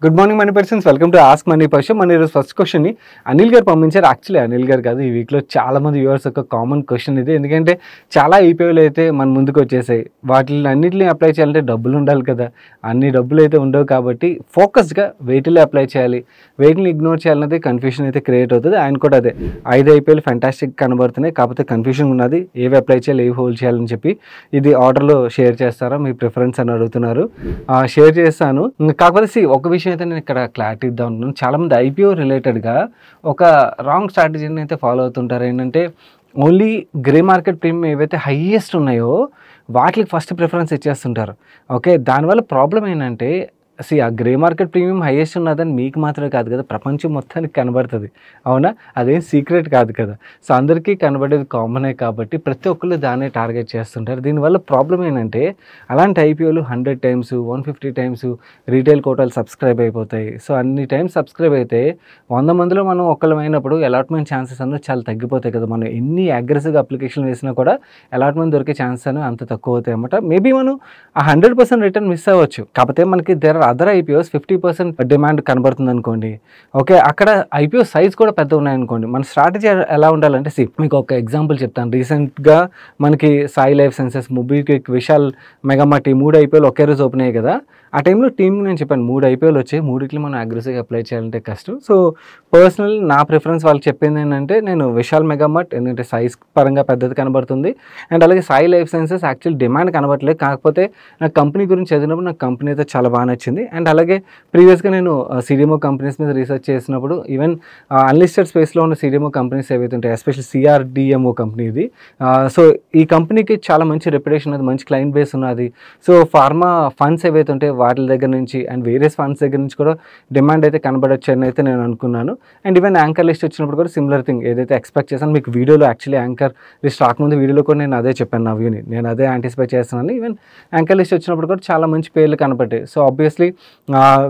Good morning money persons, welcome to ask money person. మన ఈరోజు first క్వశ్చన్ని అనిల్ గారు పంపించారు. యాక్చువల్లీ అనిల్ గారు కాదు, ఈ వీక్లో చాలా మంది వ్యూవర్స్ యొక్క కామన్ క్వశ్చన్ ఇది. ఎందుకంటే చాలా ఈపీఐలు అయితే మన ముందుకు వచ్చేసాయి. వాటిని అన్నింటినీ అప్లై చేయాలంటే డబ్బులు ఉండాలి కదా, అన్ని డబ్బులు అయితే ఉండవు. కాబట్టి ఫోకస్డ్గా వెయిట్లో అప్లై చేయాలి, వెయిట్ని ఇగ్నోర్ చేయాలన్నది కన్ఫ్యూషన్ అయితే క్రియేట్ అవుతుంది. ఆయన కూడా అదే 5 ఐపీఎల్ ఫ్యాంటాస్టిక్ కనబడుతున్నాయి, కాకపోతే కన్ఫ్యూషన్ ఉన్నది ఏవి అప్లై చేయాలి, ఏవి హోల్డ్ చేయాలని చెప్పి. ఇది ఆర్డర్లో షేర్ చేస్తారా, మీ ప్రిఫరెన్స్ అని అడుగుతున్నారు. షేర్ చేస్తాను. కాకపోతే ఒక విషయం అయితే నేను ఇక్కడ క్లారిటీ ఇద్దాం అనుకున్నాను. చాలామంది ఐపీఓ రిలేటెడ్గా ఒక రాంగ్ స్ట్రాటజీని అయితే ఫాలో అవుతుంటారు. ఏంటంటే ఓన్లీ గ్రే మార్కెట్ ప్రీమియం ఏవైతే హైయెస్ట్ ఉన్నాయో వాటికి ఫస్ట్ ప్రిఫరెన్స్ ఇచ్చేస్తుంటారు. ఓకే, దానివల్ల ప్రాబ్లం ఏంటంటే ఆ గ్రే మార్కెట్ ప్రీమియం హైయెస్ట్ ఉన్నదని మీకు మాత్రమే కాదు కదా, ప్రపంచం మొత్తానికి కనబడుతుంది. అవునా, అదేం సీక్రెట్ కాదు కదా. సో అందరికీ కనబడేది కామనే కాబట్టి ప్రతి ఒక్కళ్ళు దాన్నే టార్గెట్ చేస్తుంటారు. దీనివల్ల ప్రాబ్లం ఏంటంటే అలాంటి ఐపీఓలు 100 టైమ్స్ 150 టైమ్స్ రీటైల్ కోటాలు సబ్స్క్రైబ్ అయిపోతాయి. సో అన్ని టైమ్స్ సబ్స్క్రైబ్ అయితే 100 మందిలో మనం ఒక్కళ్ళమైనప్పుడు అలాట్మెంట్ ఛాన్సెస్ అన్నది చాలా తగ్గిపోతాయి కదా. మనం ఎన్ని అగ్రెసివ్గా అప్లికేషన్ వేసినా కూడా అలాట్మెంట్ దొరికే ఛాన్సెస్ అనేవి అంత తక్కువ అవుతాయి అన్నమాట. మేబీ మనం ఆ 100% రిటర్న్ మిస్ అవ్వచ్చు. కాకపోతే మనకి అదర్ ఐపీఓస్ 50% డిమాండ్ కనబడుతుంది అనుకోండి. ఓకే, అక్కడ ఐపీఓ సైజ్ కూడా పెద్ద ఉన్నాయనుకోండి. మన స్ట్రాటజీ ఎలా ఉండాలంటే మీకు ఒక ఎగ్జాంపుల్ చెప్తాను. రీసెంట్గా మనకి Sai life sciences, MobiKwik, Vishal Megamart, ఈ 3 ఐపీఓలు ఒకే రోజు ఓపెన్ అయ్యాయి కదా. ఆ టైంలో టీమ్ నేను చెప్పాను 3 ఐపీఓలు వచ్చాయి, 3కి మనం అగ్రెసివ్గా అప్లై చేయాలంటే కష్టం. సో పర్సనల్ నా ప్రిఫరెన్స్ వాళ్ళకి చెప్పింది ఏంటంటే నేను విశాల్ మెగామార్ట్, ఎందుకంటే సైజ్ పరంగా పెద్దది కనబడుతుంది. అండ్ అలాగే Sai life sciences actual demand కనబడట్లేదు, కాకపోతే నాకు కంపెనీ గురించి చదివినప్పుడు నాకు కంపెనీ అయితే చాలా బాగా నచ్చింది. అండ్ అలాగే ప్రీవియస్గా నేను సిడిఎంఓ కంపెనీస్ మీద రీసెర్చ్ చేసినప్పుడు ఈవెన్ అన్లిస్టెడ్ స్పేస్లో ఉన్న సిడిఎంఓ కంపెనీస్ ఏవైతే ఉంటాయి, ఎస్పెషల్లీ సిఆర్డిఎంఓ కంపెనీ ఇది. సో ఈ కంపెనీకి చాలా మంచి రెప్యుటేషన్ ఉంది, మంచి క్లయింట్ బేస్ ఉన్నది. సో ఫార్మా ఫండ్స్ ఏవైతే ఉంటాయి వాటి దగ్గర నుంచి అండ్ వేరియస్ ఫండ్స్ దగ్గర నుంచి కూడా డిమాండ్ అయితే కనబడొచ్చు అని అయితే నేను అనుకున్నాను. అండ్ ఈవెన్ యాంకర్ లిస్ట్ వచ్చినప్పుడు కూడా సిమిలర్ థింగ్ ఏదైతే ఎక్స్పెక్ట్ చేశాను. మీకు వీడియోలో యాక్చువల్లీ యాంకర్ లిస్ట్ రాకముందు వీడియోలో కూడా నేను అదే చెప్పాను, నా వ్యూని నేను అదే యాంటిసిపేట్ చేస్తున్నాను. ఈవెన్ యాంకర్ లిస్ట్ వచ్చినప్పుడు కూడా చాలా మంచి పేర్లు కనపడ్డాయి. సో ఆబ్వియస్లీ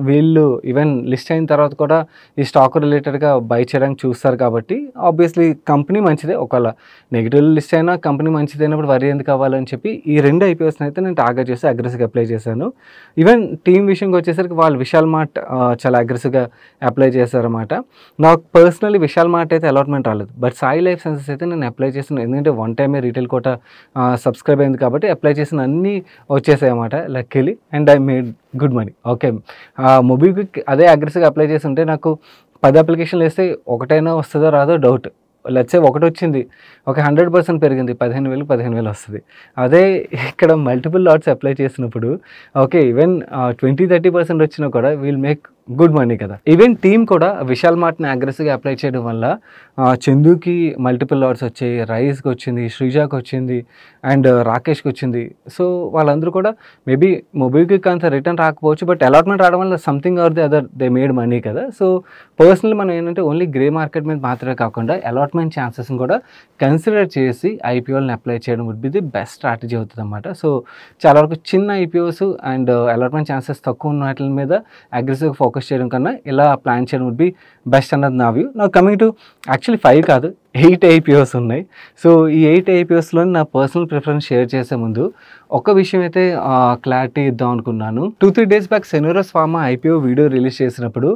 వీళ్ళు ఈవెన్ లిస్ట్ అయిన తర్వాత కూడా ఈ స్టాక్ రిలేటెడ్గా బై చేయడానికి చూస్తారు. కాబట్టి ఆబ్వియస్లీ కంపెనీ మంచిదే, ఒకవేళ నెగిటివ్ లిస్ట్ అయినా కంపెనీ మంచిది అయినప్పుడు వరి ఎందుకు అవ్వాలని చెప్పి ఈ 2 ఐపీఓస్ని అయితే నేను టార్గెట్ చేసి అగ్రెసివ్గా అప్లై చేశాను. ఈవెన్ టీమ్ విషయంకి వచ్చేసరికి వాళ్ళు విశాల్ మార్ట్ చాలా అగ్రెసివ్గా అప్లై చేశారన్నమాట. నాకు పర్సనలీ విశాల్ మార్ట్ అయితే అలాట్మెంట్ రాలేదు, బట్ సాయి లైఫ్ సైన్సెస్ అయితే నేను అప్లై చేసిన, ఎందుకంటే 1 టైమే రీటైల్ కోట సబ్స్క్రైబ్ అయింది కాబట్టి అప్లై చేసిన అన్నీ వచ్చేసాయి అన్నమాట luckily. And I made good money. Okay, MobiKwik అదే అగ్రెసివ్గా అప్లై చేసి ఉంటే నాకు 10 అప్లికేషన్లు వేస్తే ఒకటైనా వస్తుందో రాదో డౌట్. లెట్సే ఒకటి వచ్చింది, ఒక 100% పెరిగింది, 15,000 వస్తుంది. అదే ఇక్కడ మల్టిపుల్ లాట్స్ అప్లై చేసినప్పుడు ఓకే ఈవెన్ 20-30% వచ్చినా కూడా విల్ మేక్ గుడ్ మనీ కదా. ఈవెన్ టీమ్ కూడా విశాల్ మార్ట్ని అగ్రెసివ్గా అప్లై చేయడం వల్ల చందుకి మల్టిపుల్ లాట్స్ వచ్చాయి, రైస్కి వచ్చింది, శ్రీజాకి వచ్చింది, అండ్ రాకేష్కి వచ్చింది. సో వాళ్ళందరూ కూడా మేబీ మొబైల్కి అంత రిటర్న్ రాకపోవచ్చు, బట్ అలాట్మెంట్ రావడం వల్ల something or the other they made money కదా. సో పర్సనల్ మనం ఏంటంటే ఓన్లీ గ్రే మార్కెట్ మీద మాత్రమే కాకుండా అలాట్మెంట్ ఛాన్సెస్ని కూడా కన్సిడర్ చేసి ఐపీఓల్ని అప్లై చేయడం would be the best strategy అవుతుంది అన్నమాట. సో చాలా వరకు చిన్న ఐపీఓస్ అండ్ అలాట్మెంట్ ఛాన్సెస్ తక్కువ ఉన్న వాటి మీద అగ్రెసివ్గా ఫోకస్ చేయడం కన్నా ఇలా ప్లాన్ చేయడం వుడ్ బి బెస్ట్ అన్నది నా వ్యూ. నా కమింగ్ టు యాక్చువల్లీ 5 కాదు 8 ఐపీఓస్ ఉన్నాయి. సో ఈ 8 ఐపీఓస్లో నా పర్సనల్ ప్రిఫరెన్స్ షేర్ చేసే ముందు ఒక విషయం అయితే క్లారిటీ ఇద్దాం అనుకున్నాను. 2-3 days back Senores pharma IPO video release చేసినప్పుడు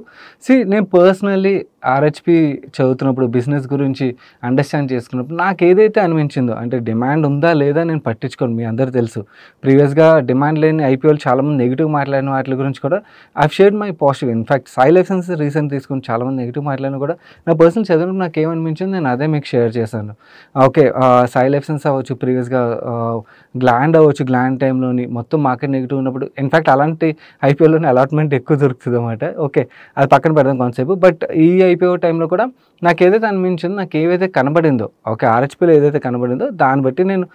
నేను పర్సనల్లీ ఆర్హెచ్పి చదువుతున్నప్పుడు బిజినెస్ గురించి అండర్స్టాండ్ చేసుకున్నప్పుడు నాకు ఏదైతే అనిపించిందో, అంటే డిమాండ్ ఉందా లేదా నేను పట్టించుకోను, మీ అందరూ తెలుసు. ప్రీవియస్గా డిమాండ్ లేని ఐపీఓలు చాలామంది నెగిటివ్ మాట్లాడిన వాటి గురించి కూడా I shared my positive. In fact Sai life sciences recent తీసుకుని చాలామంది నెగిటివ్ మాట్లాడినా కూడా నా పర్సనల్ చదివినప్పుడు నాకు ఏమనిపించింది నేను అదే మీకు షేర్ చేశాను. ఓకే, సాయి లైఫ్ సైన్స్ అవ్వచ్చు, ప్రీవియస్గా గ్లాండ్ అవ్వచ్చు, గ్లాండ్ టైంలోని మొత్తం మార్కెట్ నెగిటివ్ ఉన్నప్పుడు ఇన్ఫాక్ట్ అలాంటి ఐపీఓలోని అలాట్మెంట్ ఎక్కువ దొరుకుతుంది అన్నమాట. ఓకే, అది పక్కన పెడదాం కొంతసేపు. బట్ ఈ ఐపీఓ టైంలో కూడా నాకు ఏదైతే అనిపించిందో, నాకు ఏదైతే కనబడిందో, ఓకే ఆర్హెచ్పీలో ఏదైతే కనబడిందో దాన్ని బట్టి నేను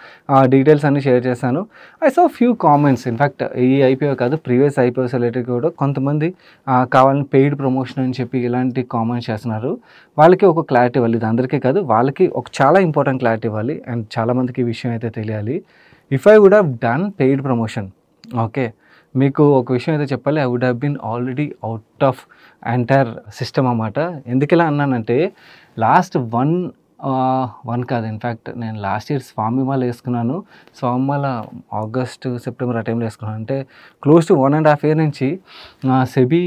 డీటెయిల్స్ అన్నీ షేర్ చేశాను. I saw few comments. In fact ఈ ఐపీఓ కాదు ప్రీవియస్ ఐపీఓస్ రిలేటెడ్ కూడా కొంతమంది కావాలని పెయిడ్ ప్రమోషన్ అని చెప్పి ఇలాంటి కామెంట్స్ చేస్తున్నారు. వాళ్ళకి ఒక క్లారిటీ ఇవ్వాలి, ఇది అందరికీ కాదు, వాళ్ళకి ఒక చాలా ఇంపార్టెంట్ క్లారిటీ ఇవ్వాలి. అండ్ చాలామందికి ఈ విషయం అయితే తెలియాలి. If I would have done paid promotion, okay మీకు ఒక విషయం అయితే చెప్పాలి, I would have been already out of entire system అన్నమాట. ఎందుకు ఇలా అన్నానంటే లాస్ట్ 1 1 కాదు. ఇన్‌ఫాక్ట్ నేను లాస్ట్ ఇయర్ స్వామిమాల యేసుకున్నాను. స్వామిమాల ఆగస్ట్, సెప్టెంబర్ ఆ టైంలో యేసుకున్నాను. అంటే క్లోజ్ టు 1½ ఇయర్ నుంచి సెబీ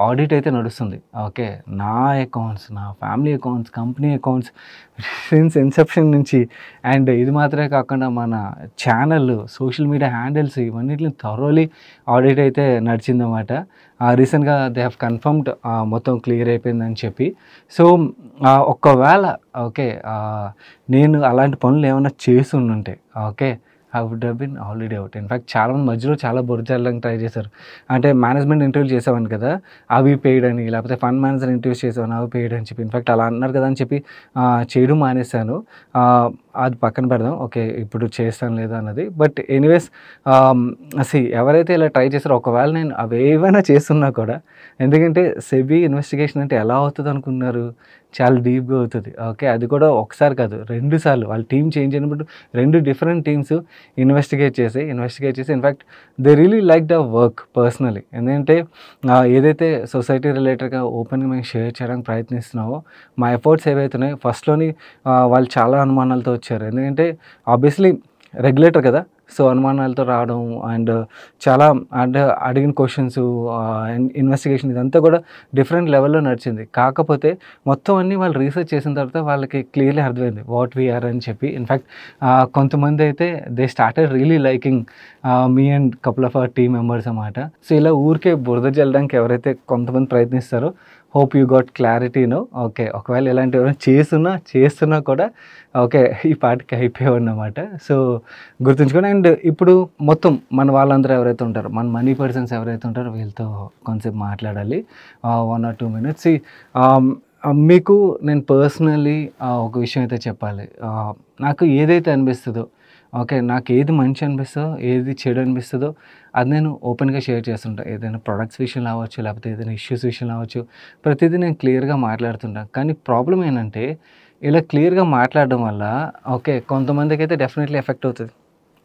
ఆడిట్ అయితే నడుస్తుంది. ఓకే. నా అకౌంట్స్, నా family accounts, company accounts since inception నుంచి అండ్ ఇది మాత్రమే కాకుండా మన ఛానల్, సోషల్ మీడియా హ్యాండిల్స్ ఇవన్నిటిని థరోలీ ఆడిట్ అయితే నడిచిందన్నమాట. రీసెంట్‌గా దే హావ్ కన్ఫర్మ్డ్ మొత్తం క్లియర్ అయిపోయిందని చెప్పి. సో, ఒకవేళ ఓకే. నేను అలాంటి పనులు ఏమన్నా చేసుండుంటే okay. I would have been already out. In fact చాలామంది మధ్యలో చాలా బురద జల్లడానికి ట్రై చేశారు. అంటే మేనేజ్మెంట్ ఇంటర్వ్యూలు చేసేవాడిని కదా! అవి పెయిడ్ అని, లేకపోతే ఫండ్ మేనేజర్ ఇంటర్వ్యూస్ చేసేవాడిని అవి పెయిడ్ అని చెప్పి. ఇన్‌ఫాక్ట్ అలా అన్నారు కదా అని చెప్పి చేయడం మానేశాను. అది పక్కన పెడదాం. ఓకే. ఇప్పుడు చేస్తాను లేదా అన్నది. బట్ ఎనీవేస్ ఎవరైతే ఇలా ట్రై చేశారో ఒకవేళ నేను అవేవైనా చేస్తున్నా కూడా, ఎందుకంటే సెబీ ఇన్వెస్టిగేషన్ అంటే ఎలా అవుతదనుకున్నారు? చాలా డీప్‌గా అవుతది. ఓకే. అది కూడా ఒకసారి కాదు 2 సార్లు. వాళ్ళ టీమ్ చేంజ్ అయినప్పుడు 2 డిఫరెంట్ టీమ్స్ ఇన్వెస్టిగేట్ చేసి in fact they really like the work personally. ఎందుకంటే ఏదైతే సొసైటీ రిలేటెడ్‌గా ఓపెన్‌గా మేము షేర్ చేయడానికి ప్రయత్నిస్తున్నామో, మా ఎఫర్ట్స్ ఏవైతున్నాయో ఫస్ట్‌లోని వాళ్ళు చాలా అనుమానాలతో వచ్చారు. ఎందుకంటే ఆబ్వియస్లీ రెగ్యులేటర్ కదా! సో, అనుమానాలతో రావడం అండ్ చాలా అంటే అడిగిన క్వెషన్స్ ఇన్వెస్టిగేషన్ ఇదంతా కూడా డిఫరెంట్ లెవెల్‌లో నడిచింది. కాకపోతే మొత్తం అన్నీ వాళ్ళు రీసెర్చ్ చేసిన తర్వాత వాళ్ళకి క్లియర్‌లీ అర్థమైంది వాట్ వి ఆర్ అని చెప్పి. ఇన్‌ఫాక్ట్ కొంతమంది అయితే they started really liking me and couple of our team members అన్నమాట. సో, ఇలా ఊరికే బురద జల్లడానికి ఎవరైతే కొంతమంది ప్రయత్నిస్తారో hope you got clarity now. Okay. ఒకవేళ ఇలాంటివి ఎవరైనా చేస్తున్నా కూడా ఓకే. ఈ పాటికి అయిపోయావన్నమాట. సో, గుర్తుంచుకోండి. అండ్ ఇప్పుడు మొత్తం మన వాళ్ళందరూ ఎవరైతే ఉంటారో, మన మనీ పర్సన్స్ ఎవరైతే ఉంటారో వీళ్ళతో కొంతసేపు మాట్లాడాలి. 1 or 2 minutes. మీకు నేను పర్సనల్లీ ఒక విషయం అయితే చెప్పాలి. నాకు ఏదైతే అనిపిస్తదో ఓకే. నాకు ఏది మంచి అనిపిస్తదో, ఏది చెడు అనిపిస్తదో అది నేను ఓపెన్‌గా షేర్ చేస్తుంటా. ఏదైనా ప్రొడక్ట్స్ విషయంలో అవ్వచ్చు, లేకపోతే ఏదైనా ఇష్యూస్ విషయంలో అవ్వచ్చు. ప్రతిదీ నేను క్లియర్‌గా మాట్లాడుతుంటా. కానీ ప్రాబ్లమ్ ఏంటంటే ఇలా క్లియర్‌గా మాట్లాడడం వల్ల ఓకే. కొంతమందికైతే డెఫినెట్‌లీ ఎఫెక్ట్ అవుతది.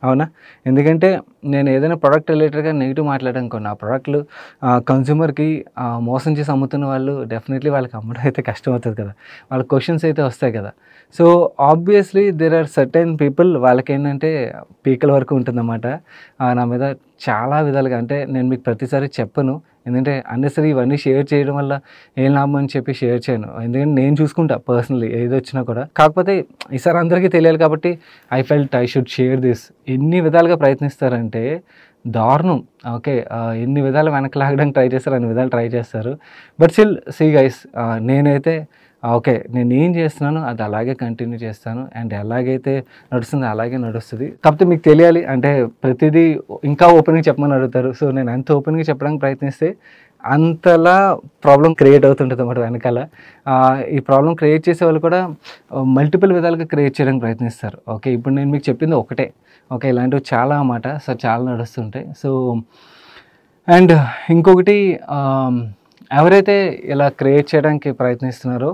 అవునా? ఎందుకంటే నేను ఏదైనా ప్రొడక్ట్ రిలేటెడ్‌గా నెగెటివ్ మాట్లాడాననుకోండి, ఆ ప్రొడక్ట్‌లు కన్స్యూమర్‌కి మోసం చేసి అమ్ముతున్న వాళ్ళు డెఫినెట్‌లీ వాళ్ళకి అమ్మడం అయితే కష్టమవుతది కదా! వాళ్ళకి క్వెషన్స్ అయితే వస్తాయి కదా! So, obviously there are certain people వాళ్ళకేంటంటే పీకల వరకు ఉంటుందన్నమాట. నా మీద చాలా విధాలుగా అంటే నేను మీకు ప్రతిసారి చెప్పను. ఎందుకంటే అన్నెసరీ ఇవన్నీ షేర్ చేయడం వల్ల ఏం లాభం అని చెప్పి షేర్ చేయను. ఎందుకంటే నేను చూసుకుంటా పర్సనల్లీ ఏదొచ్చినా కూడా. కాకపోతే ఈసారి అందరికీ తెలియాలి కాబట్టి I felt I should share this. ఎన్ని విధాలుగా ప్రయత్నిస్తారంటే దారుణం. ఓకే. ఎన్ని విధాలు వెనక్కి లాగడానికి ట్రై చేస్తారు, అన్ని విధాలు ట్రై చేస్తారు. బట్ స్టిల్ సీ గైస్ నేనైతే ఓకే. నేనేం చేస్తున్నానో అది అలాగే కంటిన్యూ చేస్తాను. అండ్ ఎలాగైతే నడుస్తుందో అలాగే నడుస్తది. కాకపోతే మీకు తెలియాలి అంటే ప్రతిదీ ఇంకా ఓపెన్‌గా చెప్పమని అడుగుతారు. సో, నేను ఎంత ఓపెన్‌గా చెప్పడానికి ప్రయత్నిస్తే అంతలా ప్రాబ్లమ్ క్రియేట్ అవుతుంటదన్నమాట వెనకాల. ఈ ప్రాబ్లమ్ క్రియేట్ చేసేవాళ్ళు కూడా మల్టిపుల్ విధాలుగా క్రియేట్ చేయడానికి ప్రయత్నిస్తారు. ఓకే. ఇప్పుడు నేను మీకు చెప్పింది ఒకటే. ఓకే. ఇలాంటివి చాలా అన్నమాట. సో, చాలా నడుస్తుంటాయి. సో, అండ్ ఇంకొకటి ఎవరైతే ఇలా క్రియేట్ చేయడానికి ప్రయత్నిస్తున్నారో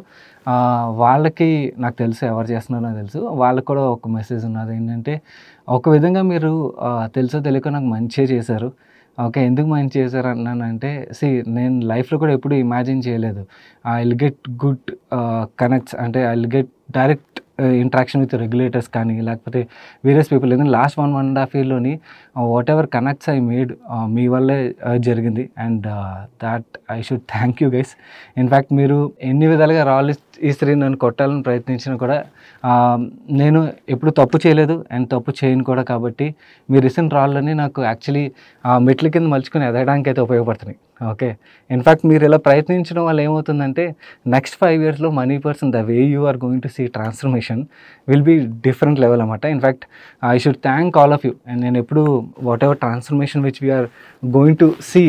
వాళ్ళకి నాకు తెలుసు ఎవరు చేస్తున్నారో నాకు తెలుసు. వాళ్ళకి కూడా ఒక మెసేజ్ ఉన్నది. ఏంటంటే ఒక విధంగా మీరు తెలుసో తెలియకో నాకు మంచే చేశారు. ఓకే. ఎందుకు మంచి చేశారు అన్నానంటే నేను లైఫ్‌లో కూడా ఎప్పుడు ఇమాజిన్ చేయలేదు. I will get good connects అంటే I will get direct interaction with regulators కానీ లేకపోతే వేరియస్ పీపుల్. ఎందుకంటే లాస్ట్ 1.5 ఇయర్‌లోని వాటెవర్ కనెక్ట్స్ ఐ మేడ్ మీ వల్లే జరిగింది. And that I should thank you guys. In fact మీరు ఎన్ని విధాలుగా రాళ్ళు ఇసిరి నన్ను కొట్టాలని ప్రయత్నించినా కూడా నేను ఎప్పుడు తప్పు చేయలేదు అండ్ తప్పు చేయను కూడా. కాబట్టి మీరు ఇసిన రాళ్ళని నాకు యాక్చువల్లీ మెట్ల కింద మలుచుకొని ఎదగడానికి అయితే ఉపయోగపడుతున్నాయి. ఓకే. ఇన్‌ఫాక్ట్ మీరు ఇలా ప్రయత్నించడం వల్ల ఏమవుతుందంటే నెక్స్ట్ 5 ఇయర్స్‌లో Money Purse the way you are going to see transformation will be different level అన్నమాట. In fact I should thank all of you. And నేను ఎప్పుడు whatever transformation which we are going to see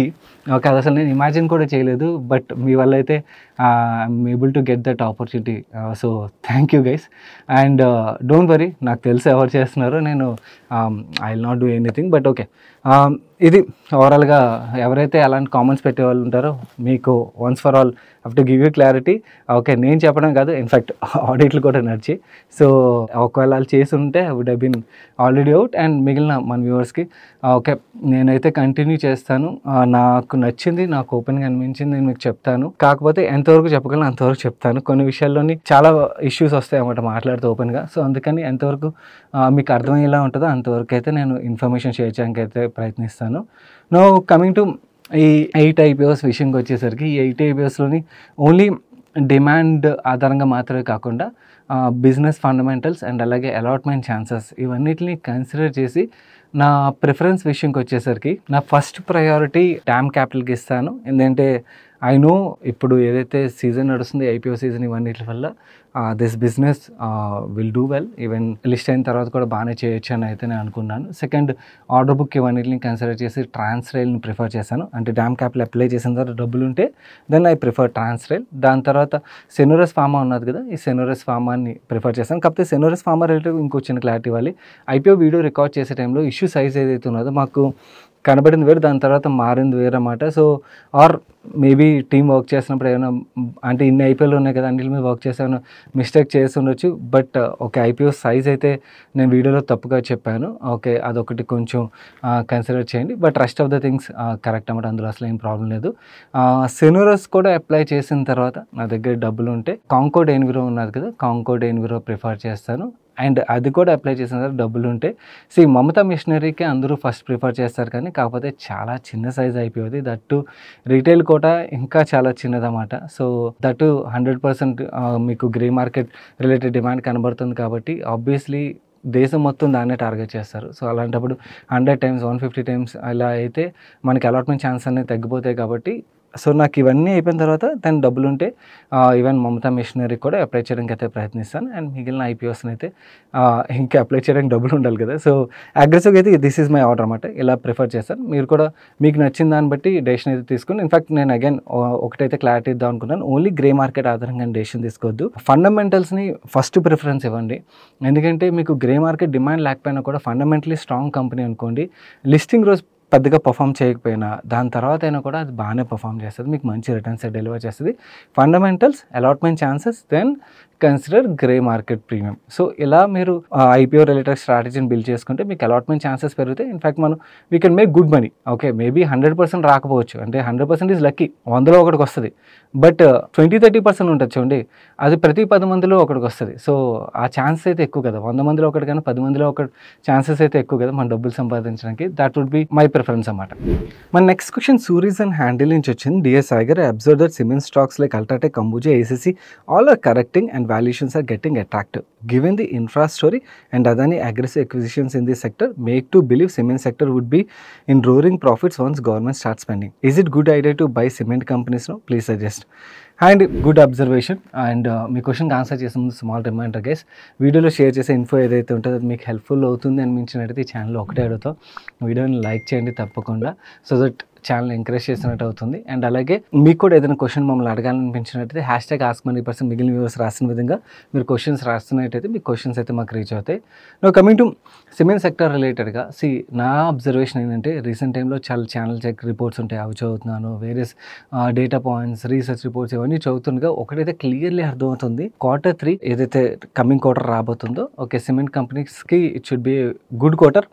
okay. అది అసలు నేను imagine కూడా చేయలేదు. But మీ వల్ల అయితే I'm able to get that opportunity. So, thank you guys. And don't worry నాకు తెలుసు ఎవరు చేస్తున్నారో. నేను I will not do anything. But okay. ఇది ఓవరాల్‌గా ఎవరైతే అలాంటి కామెంట్స్ పెట్టేవాళ్ళు ఉంటారో మీకు once for all have to give you clarity. Okay. నేను చెప్పడం కాదు, ఇన్‌ఫాక్ట్ ఆడిట్లు కూడా నడిచి. సో, ఒకవేళ వాళ్ళు చేసి ఉంటే I would have been already out. And మిగిలిన మన వ్యూవర్స్‌కి ఓకే. నేనైతే కంటిన్యూ చేస్తాను. నాకు నచ్చింది, నాకు ఓపెన్‌గా అనిపించింది నేను మీకు చెప్తాను. కాకపోతే ఎంతవరకు చెప్పగలను అంతవరకు చెప్తాను. కొన్ని కొన్ని విషయాల్లోని చాలా ఇష్యూస్ వస్తాయి అన్నమాట మాట్లాడితే ఓపెన్గా. సో అందుకని ఎంతవరకు మీకు అర్థమయ్యేలా ఉంటుందో అంతవరకు అయితే నేను ఇన్ఫర్మేషన్ షేర్ చేయడానికి అయితే ప్రయత్నిస్తాను. నౌ కమింగ్ టు ఈ 8 IPOs విషయంకి వచ్చేసరికి, ఈ 8 IPOస్లోని ఓన్లీ డిమాండ్ ఆధారంగా మాత్రమే కాకుండా బిజినెస్ ఫండమెంటల్స్ అండ్ అలాగే అలాట్మెంట్ ఛాన్సెస్ ఇవన్నిటిని కన్సిడర్ చేసి నా ప్రిఫరెన్స్ విషయంకి వచ్చేసరికి నా ఫస్ట్ ప్రయారిటీ డామ్ క్యాపిటల్కి ఇస్తాను. ఎందుకంటే ఐ నో ఇప్పుడు ఏదైతే సీజన్ నడుస్తుంది IPO సీజన్, ఇవన్నిటి వల్ల this business will do well. Even list అయిన తర్వాత కూడా బాగానే చేయొచ్చు అని అయితే నేను అనుకున్నాను. సెకండ్, ఆర్డర్ బుక్ ఇవన్నిటిని కన్సిడర్ చేసి ట్రాన్స్రైల్ని ప్రిఫర్ చేశాను. అంటే డామ్ క్యాపిటల్ అప్లై చేసిన తర్వాత డబ్బులు ఉంటే దెన్ ఐ ప్రిఫర్ ట్రాన్స్రైల్. దాని తర్వాత సెనోరస్ ఫార్మా ఉన్నది కదా, ఈ సెనోరస్ ఫార్మాని ప్రిఫర్ చేశాను. కాకపోతే సెనోరస్ ఫార్మా రిలేటివ్ ఇంకో చిన్న క్లారిటీ ఇవ్వాలి. IPO వీడియో రికార్డ్ చేసే టైంలో ఇష్యూ సైజ్ ఏదైతే ఉన్నదో మాకు కనబడింది వేరు, దాని తర్వాత మారింది వేరు అన్నమాట. So or maybe team work చేసినప్పుడు ఏమైనా అంటే ఇన్ని IPOలు ఉన్నాయి కదా, అన్నిటి మీద వర్క్ చేసాను, మిస్టేక్ చేసి ఉండొచ్చు. బట్ ఓకే, IPO సైజ్ అయితే నేను వీడియోలో తప్పుగా చెప్పాను. ఓకే, అదొకటి కొంచెం కన్సిడర్ చేయండి. But rest of the things correct అన్నమాట, అందులో అసలు ఏం ప్రాబ్లం లేదు. సెనోరస్ కూడా అప్లై చేసిన తర్వాత నా దగ్గర డబ్బులు ఉంటే కాంకోర్డ్ ఎన్విరో ఉన్నది కదా, కాంకోర్డ్ ఎన్విరో ప్రిఫర్ చేస్తాను. అండ్ అది కూడా అప్లై చేసిన తర్వాత డబ్బులు ఉంటే మమతా మిషనరీకి అందరూ ఫస్ట్ ప్రిఫర్ చేస్తారు, కానీ కాకపోతే చాలా చిన్న సైజ్ అయిపోయింది. దట్టు రీటైల్ కోట ఇంకా చాలా చిన్నదన్నమాట. సో దట్టు 100% మీకు గ్రే మార్కెట్ రిలేటెడ్ డిమాండ్ కనబడుతుంది కాబట్టి ఆబ్వియస్లీ దేశం మొత్తం దాన్నే టార్గెట్ చేస్తారు. సో అలాంటప్పుడు 100 times 150 times అలా అయితే మనకి అలాట్మెంట్ ఛాన్స్ అనేది తగ్గిపోతాయి కాబట్టి, సో నాకు ఇవన్నీ అయిపోయిన తర్వాత దాని డబ్బులు ఉంటే ఈవెన్ మమతా మిషనరీ కూడా అప్లై చేయడానికి అయితే ప్రయత్నిస్తాను. అండ్ మిగిలిన IPOస్ని అయితే ఇంకా అప్లై చేయడానికి డబ్బులు ఉండాలి కదా. సో అగ్రెసివ్గా అయితే దిస్ ఈజ్ మై ఆర్డర్ అనమాట, ఇలా ప్రిఫర్ చేస్తాను. మీరు కూడా మీకు నచ్చిన దాన్ని బట్టి డెసిషన్ అయితే తీసుకుని, ఇన్ఫాక్ట్ నేను అగైన్ ఒకటైతే క్లారిటీ ఇద్దాం అనుకున్నాను, ఓన్లీ గ్రే మార్కెట్ ఆధారంగా డెసిషన్ తీసుకోవద్దు. ఫండమెంటల్స్ని ఫస్ట్ ప్రిఫరెన్స్ ఇవ్వండి. ఎందుకంటే మీకు గ్రే మార్కెట్ డిమాండ్ లేకపోయినా కూడా ఫండమెంటలీ స్ట్రాంగ్ కంపెనీ అనుకోండి, లిస్టింగ్ రోజు పెద్దగా పర్ఫామ్ చేయకపోయినా దాని తర్వాత అయినా కూడా అది బాగానే పర్ఫామ్ చేస్తుంది, మీకు మంచి రిటర్న్స్ డెలివర్ చేస్తుంది. Fundamentals, allotment chances, then consider grey market premium. So ఇలా మీరు IPO రిలేటెడ్ స్ట్రాటజీని బిల్డ్ చేసుకుంటే మీకు అలాట్మెంట్ ఛాన్సెస్ పెరుగుతాయి. In fact we can make good money. Okay, maybe 100% రాకపోవచ్చు, అంటే 100% ఈజ్ లక్కీ, 100లో ఒకటికి వస్తుంది. బట్ 20-30% ఉంటుంది చూడండి, అది ప్రతి 10 మందిలో ఒకటికి వస్తుంది. సో ఆ ఛాన్సెస్ అయితే ఎక్కువ కదా, 100 మందిలో ఒకటి కానీ 10 మందిలో ఒకటి ఛాన్సెస్ అయితే ఎక్కువ కదా మన డబ్బులు సంపాదించడానికి. That would be my preference అన్నమాట. మన నెక్స్ట్ క్వశ్చన్ సూరీస్ అండ్ హ్యాండిల్ నుంచి వచ్చింది. Dear Sagar, I observe that cement stocks like UltraTech, Ambuja, ACC all are correcting and valuations are getting attractive. Given the infra story and Adani aggressive acquisitions in this sector, make to believe cement sector would be in roaring profits once government starts spending. Is it good idea to buy cement companies now? Please suggest. And good observation. And మీ క్వశ్చన్కి answer చేసే ముందు small reminder guys, వీడియోలో share చేసే info ఏదైతే ఉంటుందో అది మీకు హెల్ప్ఫుల్ అవుతుంది అనిపించినట్టయితే ఈ ఛానల్లో ఒకటే అడుగుతాం, వీడియోని లైక్ చేయండి తప్పకుండా, సో దట్ ఛానల్ ఎంకరేజ్ చేసినట్టు అవుతుంది. అండ్ అలాగే మీకు కూడా ఏదైనా క్వశ్చన్ మమ్మల్ని అడగాలనిపించినట్టయితే #AskMoneyPerson మిగిలిన వ్యూవర్స్ రాసిన విధంగా మీరు క్వశ్చన్స్ రాస్తున్నట్టయితే మీ క్వశ్చన్స్ అయితే మాకు రీచ్ అవుతాయి. No coming to cement sector రిలేటెడ్గా, నా అబ్జర్వేషన్ ఏంటంటే రీసెంట్ టైంలో చాలా ఛానల్ చెక్ రిపోర్ట్స్ ఉంటాయి, అవి చదువుతున్నాను, various data points, research reports ఇవన్నీ చదువుతుండగా ఒకటైతే క్లియర్లీ అర్థమవుతుంది, Q3 ఏదైతే కమింగ్ క్వార్టర్ రాబోతుందో, ఓకే, సిమెంట్ కంపెనీస్కి it should be good quarter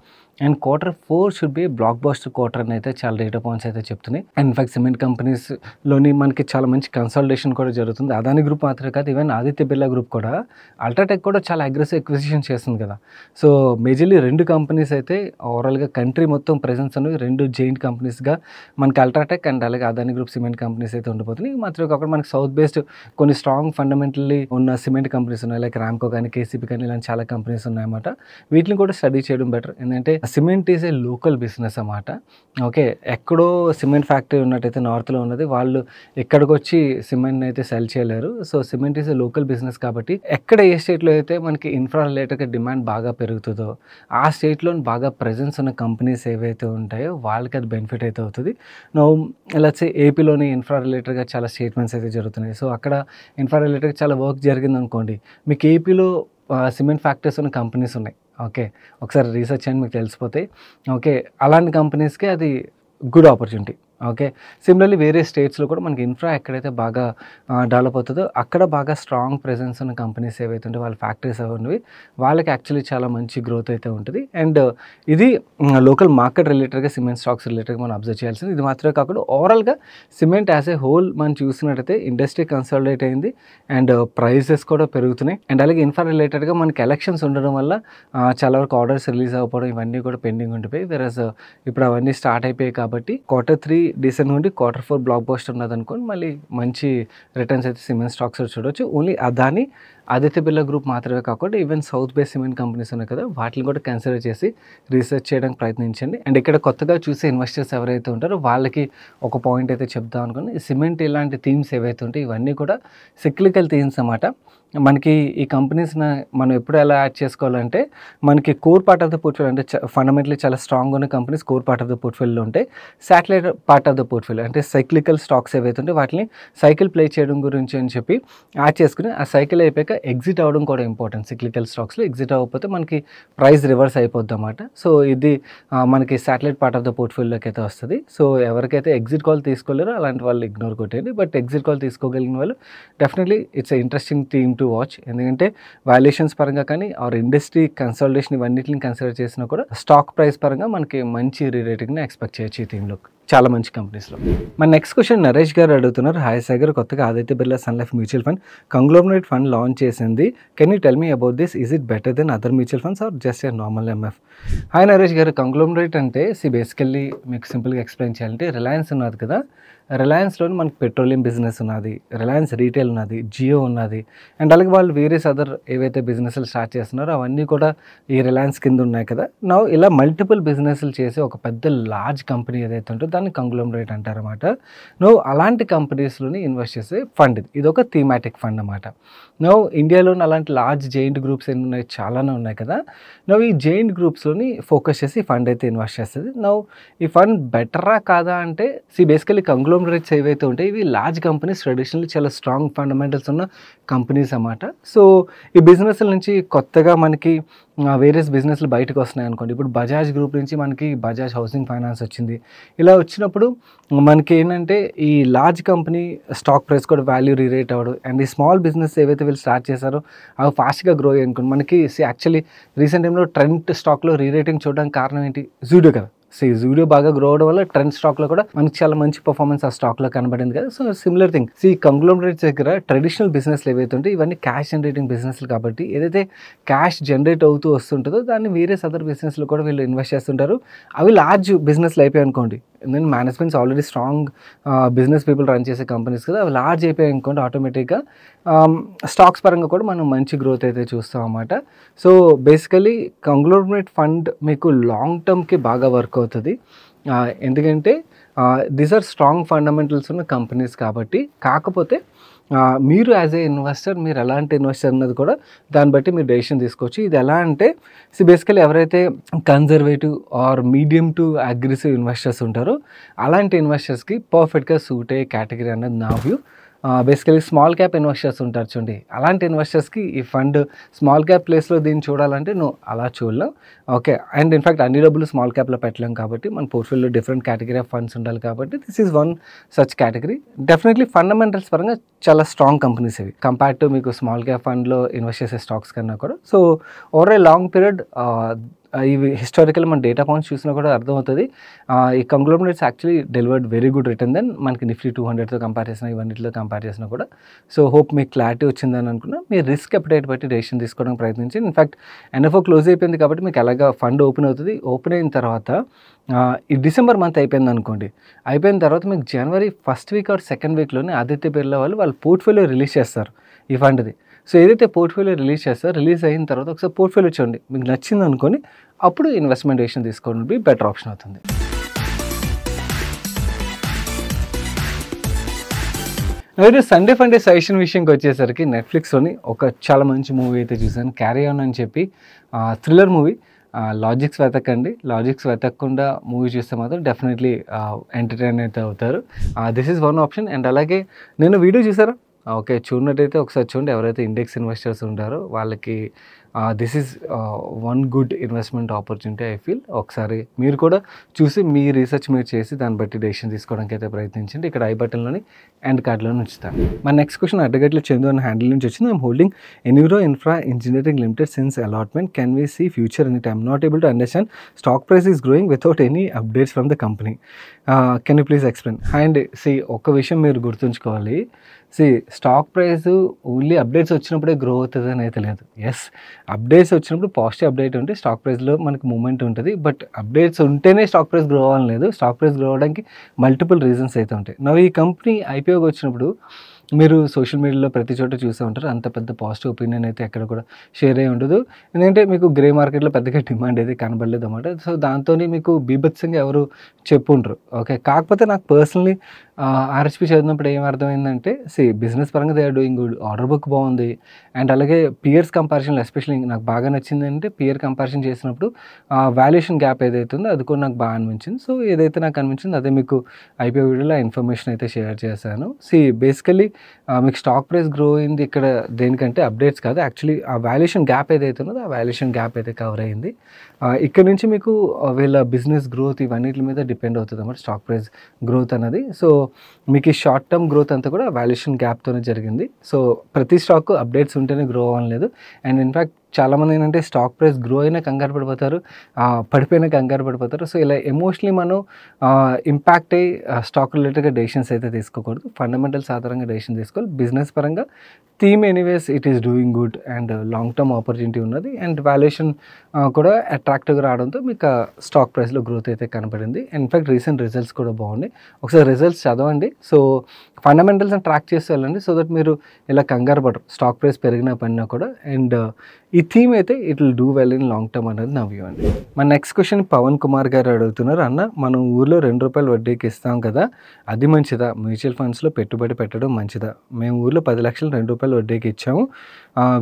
and Q4 should be blockbuster quarter అని అయితే చాలా డేటా పాయింట్స్ అయితే చెప్తున్నాయి. అండ్ ఇన్ఫాక్ట్ సిమెంట్ కంపెనీస్లోని మనకి చాలా మంచి కన్సల్టేషన్ కూడా జరుగుతుంది. అదాని గ్రూప్ మాత్రమే కాదు, ఈవెన్ ఆదిత్య బిర్లా గ్రూప్ కూడా, అల్ట్రాటెక్ కూడా చాలా అగ్రెసివ్ ఎక్విజిషన్ చేస్తుంది కదా. సో మేజర్లీ 2 కంపెనీస్ అయితే ఓవరాల్గా కంట్రీ మొత్తం ప్రెజెన్స్ అనేవి 2 జైంట్ కంపెనీస్గా మనకి అల్ట్రాటెక్ అండ్ అలాగే అదాని గ్రూప్ సిమెంట్ కంపెనీస్ అయితే ఉండిపోతున్నాయి. మాత్రమే కాకుండా మనకి సౌత్ బేస్డ్ కొన్ని స్ట్రాంగ్ ఫండమెంటల్లీ ఉన్న సిమెంట్ కంపెనీస్ ఉన్నాయి, లైక్ రామ్కో కానీ, KCP కానీ, ఇలాంటి చాలా కంపెనీస్ ఉన్నాయన్నమాట. వీటిని కూడా స్టడీ చేయడం బెటర్. ఎందుకంటే cement is a local business అన్నమాట. ఓకే, ఎక్కడో సిమెంట్ ఫ్యాక్టరీ ఉన్నట్టయితే నార్త్లో ఉన్నది, వాళ్ళు ఎక్కడికి వచ్చి సిమెంట్ని అయితే సెల్ చేయలేరు. So cement is a local business కాబట్టి ఎక్కడ ఏ స్టేట్లో అయితే మనకి ఇన్ఫ్రా రిలేటెడ్గా డిమాండ్ బాగా పెరుగుతుందో ఆ స్టేట్లో బాగా ప్రెజెన్స్ ఉన్న కంపెనీస్ ఏవైతే ఉంటాయో వాళ్ళకి అది బెనిఫిట్ అయితే అవుతుంది. నో లెట్స్ సే ఏపీలోని ఇన్ఫ్రా రిలేటెడ్గా చాలా స్టేట్మెంట్స్ అయితే జరుగుతున్నాయి. సో అక్కడ ఇన్ఫ్రా రిలేటెడ్గా చాలా వర్క్ జరిగింది అనుకోండి, మీకు ఏపీలో సిమెంట్ ఫ్యాక్టరీస్ ఉన్న కంపెనీస్ ఉన్నాయి. ఓకే, ఒకసారి రీసెర్చ్ చేయండి, మీకు తెలిసిపోతాయి. ఓకే, అలాంటి కంపెనీస్కి అది గుడ్ ఆపర్చునిటీ. ఓకే. సిమిలర్‌లీ వేరే స్టేట్స్‌లో కూడా మనకి ఇన్‌ఫ్రా ఎక్కడైతే బాగా డెవలప్ అవుతదో అక్కడ బాగా స్ట్రాంగ్ ప్రెజెన్స్ ఉన్న కంపెనీస్ ఏవైతే ఉంటాయో వాళ్ళ ఫ్యాక్టరీస్ అవి ఉన్నవి వాళ్ళకి యాక్చువల్లీ చాలా మంచి గ్రోత్ అయితే ఉంటది. అండ్ ఇది లోకల్ మార్కెట్ రిలేటెడ్‌గా సిమెంట్ స్టాక్స్ రిలేటెడ్‌గా మనం అబ్జర్వ్ చేయాల్సింది. ఇది మాత్రమే కాకుండా ఓవరాల్‌గా సిమెంట్ యాస్ ఎ హోల్ మనం చూసినట్టయితే ఇండస్ట్రీ కన్సాలిడేట్ అయింది. అండ్ ప్రైసెస్ కూడా పెరుగుతున్నాయి. అండ్ అలాగే ఇన్‌ఫ్రా రిలేటెడ్‌గా మనకి ఎలక్షన్స్ ఉండడం వల్ల చాలా వరకు ఆర్డర్స్ రిలీజ్ అవ్వకపోవడం ఇవన్నీ కూడా పెండింగ్ ఉండిపోయాయి. వేరస్ ఇప్పుడు అవన్నీ స్టార్ట్ అయిపోయాయి కాబట్టి Q3 డీసెంట్‌గా ఉండి Q4 బ్లాక్ బస్టర్ ఉన్నదనుకోండి మళ్ళీ మంచి రిటర్న్స్ అయితే సిమెంట్ స్టాక్స్‌లో చూడొచ్చు. ఓన్లీ అదాని, ఆదిత్య బిర్లా గ్రూప్ మాత్రమే కాకుండా even south base cement companies ఉన్నాయి కదా వాటిని కూడా కన్సిడర్ చేసి రీసెర్చ్ చేయడానికి ప్రయత్నించండి. అండ్ ఇక్కడ కొత్తగా చూసే ఇన్వెస్టర్స్ ఎవరైతే ఉంటారో వాళ్ళకి ఒక పాయింట్ అయితే చెప్దాం అనుకుని సిమెంట్ ఇలాంటి థీమ్స్ ఏవైతే ఉంటాయో ఇవన్నీ కూడా సిక్లికల్ థీమ్స్ అన్నమాట. మనకి ఈ కంపెనీస్‌ని మనం ఎప్పుడు ఎలా యాడ్ చేసుకోవాలంటే మనకి core part of the portfolio అంటే ఫండమెంటల్లీ చాలా స్ట్రాంగ్‌గా ఉన్న companies core part of the పోర్ట్‌ఫోలియోలో ఉంటాయి. Satellite part of the portfolio అంటే సైక్లికల్ స్టాక్స్ ఏవైతే ఉంటాయో వాటిని సైకిల్ ప్లే చేయడం గురించి అని చెప్పి యాడ్ చేసుకుని ఆ సైకిల్ అయిపోయాక ఎగ్జిట్ అవ్వడం కూడా ఇంపార్టెంట్. సిక్లికల్ స్టాక్స్‌లో ఎగ్జిట్ అవ్వకపోతే మనకి ప్రైస్ రివర్స్ అయిపోద్దన్నమాట. సో ఇది మనకి శాటిలైట్ పార్ట్ ఆఫ్ ద పోర్ట్‌ఫోలియోలోకి అయితే వస్తది. సో ఎవరికైతే ఎగ్జిట్ కాల్ తీసుకోలేరో అలాంటి వాళ్ళు ఇగ్నోర్ కొట్టేయండి. బట్ ఎగ్జిట్ కాల్ తీసుకోగలిగిన వాళ్ళు definitely it's a interesting theme to watch. ఎందుకంటే వాల్యుయేషన్స్ పరంగా కానీ ఆర్ ఇండస్ట్రీ కన్సాలిడేషన్ ఇవన్నిటిని కన్సిడర్ చేసినా కూడా స్టాక్ ప్రైస్ పరంగా మనకి మంచి రీరేటింగ్‌ని ఎక్స్‌పెక్ట్ చేయొచ్చు ఈ థీమ్‌లో చాలా మంచి కంపెనీస్‌లో. మన నెక్స్ట్ క్వశ్చన్ నరేష్ గారు అడుగుతున్నారు. హాయ్ సాగర్, కొత్తగా Aditya Birla sun life mutual fund conglomerate fund launch చేసింది. Can you tell me about this? Is it better than other mutual funds or just a normal MF? Hi Naresh garu, conglomerate అంటే బేసికల్లీ మీకు సింపుల్గా explain చేయాలంటే Reliance ఉన్నది కదా, రిలయన్స్‌లోని మనకి petroleum business ఉన్నది, Reliance retail ఉన్నది, జియో ఉన్నది. అండ్ అలాగే వాళ్ళు వేరియస్ అదర్ ఏవైతే బిజినెస్లు స్టార్ట్ చేస్తున్నారో అవన్నీ కూడా ఈ రిలయన్స్ కింద ఉన్నాయి కదా. నౌ ఇలా మల్టిపుల్ బిజినెస్లు చేసి ఒక పెద్ద లార్జ్ కంపెనీ ఏదైతే ఉంటుందో దాన్ని కంగ్లోమరేట్ అంటారన్నమాట. నో అలాంటి కంపెనీస్లోని ఇన్వెస్ట్ చేసే ఫండ్ ఇది ఒక థీమాటిక్ ఫండ్ అన్నమాట. నో ఇండియాలోని అలాంటి లార్జ్ జెయింట్ గ్రూప్స్ ఎన్ని ఉన్నాయి, చాలానే ఉన్నాయి కదా. నో ఈ జెయింట్ గ్రూప్స్లోని ఫోకస్ చేసి ఫండ్ అయితే ఇన్వెస్ట్ చేస్తుంది. నో ఈ ఫండ్ బెటరా కాదా అంటే బేసికలీ కంగ్లోమరేట్స్ ఏవైతే ఉంటాయి ఇవి లార్జ్ కంపెనీస్, ట్రెడిషనల్లీ చాలా స్ట్రాంగ్ ఫండమెంటల్స్ ఉన్న కంపెనీస్ అన్నమాట. సో ఈ బిజినెస్ల నుంచి కొత్తగా మనకి వేరియస్ బిజినెస్లు బయటకు వస్తున్నాయి అనుకోండి. ఇప్పుడు బజాజ్ గ్రూప్ నుంచి మనకి బజాజ్ హౌసింగ్ ఫైనాన్స్ వచ్చింది. ఇలా వచ్చినప్పుడు మనకి ఏంటంటే ఈ లార్జ్ కంపెనీ స్టాక్ ప్రైస్ కూడా వాల్యూ రీరేట్ అవ్వడం అండ్ ఈ స్మాల్ బిజినెస్ ఏవైతే వీళ్ళు స్టార్ట్ చేశారో అవి ఫాస్ట్గా గ్రో అయ్యాయి అనుకోండి. మనకి యాక్చువల్లీ రీసెంట్ టైంలో ట్రెండ్ స్టాక్లో రీరేటింగ్ చూడడానికి కారణం ఏంటి? జూడియో కదా. జూడియో బాగా గ్రో అవడం వల్ల ట్రెండ్ స్టాక్లో కూడా మనకి చాలా మంచి పర్ఫార్మెన్స్ ఆ స్టాక్లో కనబడింది కదా. సో సిమిలర్ థింగ్ కంగ్లోమరేట్స్ దగ్గర ట్రెడిషనల్ బిజినెస్లు ఏవైతే ఉంటాయి ఇవన్నీ క్యాష్ జనరేటింగ్ బిజినెస్లు కాబట్టి ఏదైతే క్యాష్ జనరేట్ అవుతూ వస్తుంటుందో దాన్ని వేరే అదర్ బిజినెస్లో కూడా వీళ్ళు ఇన్వెస్ట్ చేస్తుంటారు. అవి లార్జ్ బిజినెస్లు అయిపోయాయి అనుకోండి. నేను managements already strong business people run చేసే కంపెనీస్ కదా, అవి లార్జ్ అయిపోయాయి అనుకోండి ఆటోమేటిక్గా స్టాక్స్ పరంగా కూడా మనం మంచి గ్రోత్ అయితే చూస్తాం అన్నమాట. సో బేసికలీ కంగ్లోమరేట్ ఫండ్ మీకు లాంగ్ టర్మ్కి బాగా వర్క్ అవుతుంది. ఎందుకంటే దీస్ ఆర్ స్ట్రాంగ్ ఫండమెంటల్స్ ఉన్న కంపెనీస్ కాబట్టి. కాకపోతే మీరు యాజ్ ఏ ఇన్వెస్టర్ మీరు ఎలాంటి ఇన్వెస్టర్ అన్నది కూడా దాన్ని బట్టి మీరు డెసిషన్ తీసుకోవచ్చు. ఇది ఎలా అంటే బేసికలీ ఎవరైతే conservative are medium to aggressive investors ఉంటారో అలాంటి ఇన్వెస్టర్స్కి పర్ఫెక్ట్గా సూట్ అయ్యే కేటగిరీ అన్నది నా view. Basically small cap investors ఉంటారు చూడండి, అలాంటి ఇన్వెస్టర్స్కి ఈ ఫండ్ స్మాల్ క్యాప్ ప్లేస్లో దీన్ని చూడాలంటే నువ్వు అలా చూడలేం. ఓకే, అండ్ ఇన్ఫ్యాక్ట్ అన్ని డబ్బులు స్మాల్ క్యాప్లో పెట్టలేం కాబట్టి మన పోర్ట్ఫోలియోలో డిఫరెంట్ కేటగిరీ ఆఫ్ ఫండ్స్ ఉండాలి కాబట్టి this is one such category. Definitely fundamentals పరంగా చాలా స్ట్రాంగ్ కంపెనీస్ ఇవి కంపేర్ టు మీకు స్మాల్ క్యాప్ ఫండ్లో ఇన్వెస్ట్ చేసే స్టాక్స్ కన్నా కూడా. So over a long period ఇవి హిస్టారికల్ మన డేటా పాయింట్స్ చూసినా కూడా అర్థమవుతుంది. ఈ conglomerates actually delivered very good return then మనకి నిఫ్టీ 200తో కంపేర్ చేసినా ఇవన్నిటిలో కంపేర్ చేసినా కూడా. సో హోప్ మీకు క్లారిటీ వచ్చిందని అనుకున్నా. మీరు రిస్క్ అప్డేట్ బట్టి డెసిషన్ తీసుకోవడానికి ప్రయత్నించి ఇన్ఫ్యాక్ట్ ఎన్ఎఫ్ఓ క్లోజ్ అయిపోయింది కాబట్టి మీకు ఎలాగా ఫండ్ ఓపెన్ అవుతుంది. ఓపెన్ అయిన తర్వాత ఈ డిసెంబర్ మంత్ అయిపోయింది అనుకోండి, అయిపోయిన తర్వాత మీకు జనవరి ఫస్ట్ వీక్ ఆర్ సెకండ్ వీక్లోనే ఆదిత్య బిర్లా వాళ్ళ పోర్ట్ఫోలియో రిలీజ్ చేస్తారు ఈ ఫండ్ది. సో ఏదైతే పోర్ట్ఫోలియో రిలీజ్ చేస్తారో రిలీజ్ అయిన తర్వాత ఒకసారి పోర్ట్ఫోలియో చూడండి, మీకు నచ్చింది అనుకొని అప్పుడు ఇన్వెస్ట్మెంట్ డెసిషన్ తీసుకోవడం బెటర్ ఆప్షన్ అవుతుంది. అయితే సండే ఫండే సజెషన్ విషయంకి వచ్చేసరికి నెట్ఫ్లిక్స్లోని ఒక చాలా మంచి మూవీ అయితే చూసాను, క్యారీ ఆన్ అని చెప్పి థ్రిల్లర్ మూవీ. లాజిక్స్ వెతకండి, లాజిక్స్ వెతకకుండా మూవీ చూస్తే మాత్రం డెఫినెట్లీ ఎంటర్టైన్ అయితే అవుతారు. This is one option. And అలాగే నేను వీడియో చూసారా, ఓకే చూడనట్టయితే ఒకసారి చూడండి. ఎవరైతే ఇండెక్స్ ఇన్వెస్టర్స్ ఉంటారో వాళ్ళకి this is one good investment opportunity I feel. ఒకసారి మీరు కూడా చూసి మీ రీసెర్చ్ మీరు చేసి దాన్ని బట్టి డెసిషన్ తీసుకోవడానికి అయితే ప్రయత్నించండి. ఇక్కడ ఐ బటన్లోని అండ్ కార్డ్లో ఉంచుతాను. మన నెక్స్ట్ క్వశ్చన్ అడ్డగట్ల చందు అన్న హ్యాండిల్ నుంచి వచ్చింది. I'm holding enviro infra engineering limited since allotment. Can we see future any time? Not able to understand. Stock price is growing without any updates from the company. Can you please explain? And see ఒక్క విషయం మీరు గుర్తుంచుకోవాలి. See stock price only updates వచ్చినప్పుడే grow అవుతుంది అని అయితే లేదు. Yes, updates వచ్చినప్పుడు పాజిటివ్ అప్డేట్ ఉంటే స్టాక్ ప్రైస్లో మనకి మూమెంట్ ఉంటుంది. బట్ అప్డేట్స్ ఉంటేనే స్టాక్ ప్రైస్ గ్రో అవ్వాలని లేదు. స్టాక్ ప్రైస్ గ్రో అవ్వడానికి మల్టిపుల్ రీజన్స్ అయితే ఉంటాయి. ఈ కంపెనీ ఐపీఓకి వచ్చినప్పుడు మీరు సోషల్ మీడియాలో ప్రతి చోట చూసే ఉంటారు. అంత పెద్ద పాజిటివ్ ఒపీనియన్ అయితే ఎక్కడ కూడా షేర్ అయ్యి ఉండదు. ఎందుకంటే మీకు గ్రే మార్కెట్లో పెద్దగా డిమాండ్ అయితే కనబడలేదు అన్నమాట. సో దాంతో మీకు బీభత్సంగా ఎవరు చెప్పుంటారు. ఓకే, కాకపోతే నాకు పర్సనలీ ఆర్హెచ్పి చదివినప్పుడు ఏం అర్థమైందంటే, బిజినెస్ పరంగా they are doing good, order book బాగుంది. అండ్ అలాగే పియర్స్ కంపారిజన్లో ఎస్పెషల్లీ నాకు బాగా నచ్చింది అంటే పియర్ కంపారిజన్ చేసినప్పుడు వాల్యుయేషన్ గ్యాప్ ఏదైతే ఉందో అది కూడా నాకు బాగా అనిపించింది. సో ఏదైతే నాకు అనిపించింది అదే మీకు ఐపీఓ వీడియోలో ఇన్ఫర్మేషన్ అయితే షేర్ చేశాను. బేసికలీ మీకు స్టాక్ ప్రైస్ గ్రో అయింది ఇక్కడ దేనికంటే అప్డేట్స్ కాదు, యాక్చువల్లీ ఆ వాల్యుయేషన్ గ్యాప్ ఏదైతే ఉన్నదో ఆ వాల్యుయేషన్ గ్యాప్ అయితే కవర్ అయింది. ఇక్కడ నుంచి మీకు వీళ్ళ బిజినెస్ గ్రోత్ ఇవన్నిటి మీద డిపెండ్ అవుతుంది అన్నమాట స్టాక్ ప్రైస్ గ్రోత్ అన్నది. సో మీకు ఈ షార్ట్ టర్మ్ గ్రోత్ అంతా కూడా వాల్యుయేషన్ గ్యాప్తోనే జరిగింది. సో ప్రతి స్టాక్ అప్డేట్స్ ఉంటేనే గ్రో అవ్వలేదు. అండ్ ఇన్ఫ్యాక్ట్ చాలామంది ఏంటంటే స్టాక్ ప్రైస్ గ్రో అయినా కంగారు పడిపోతారు, పడిపోయినా కంగారు పడిపోతారు. సో ఇలా ఎమోషనలీ మనం ఇంపాక్ట్ అయ్యి స్టాక్ రిలేటెడ్గా డెసిషన్స్ అయితే తీసుకోకూడదు. ఫండమెంటల్స్ ఆధారంగా డెసిషన్ తీసుకోవాలి. బిజినెస్ పరంగా theme anyways it is doing good and long term opportunity ఉన్నది. అండ్ వాల్యుయేషన్ కూడా అట్రాక్టివ్గా రావడంతో మీకు స్టాక్ ప్రైస్లో గ్రోత్ అయితే కనపడింది. ఇన్ఫ్యాక్ట్ రీసెంట్ రిజల్ట్స్ కూడా బాగున్నాయి. ఒకసారి రిజల్ట్స్ చదవండి. సో ఫండమెంటల్స్ని ట్రాక్ చేసి వెళ్ళండి. సో దట్ మీరు ఇలా కంగారు పడరు స్టాక్ ప్రైస్ పెరిగినా పడినా కూడా. అండ్ ఈ థీమ్ అయితే it will do well in long term అనేది నా వ్యూ అండి. మన నెక్స్ట్ క్వశ్చన్ పవన్ కుమార్ గారు అడుగుతున్నారు. అన్న, మనం ఊర్లో ₹2 వడ్డీకి ఇస్తాం కదా, అది మంచిదా? మ్యూచువల్ ఫండ్స్లో పెట్టుబడి పెట్టడం మంచిదా? మేము ఊర్లో 10 లక్షలు ₹2 వడ్డీకి ఇచ్చాము,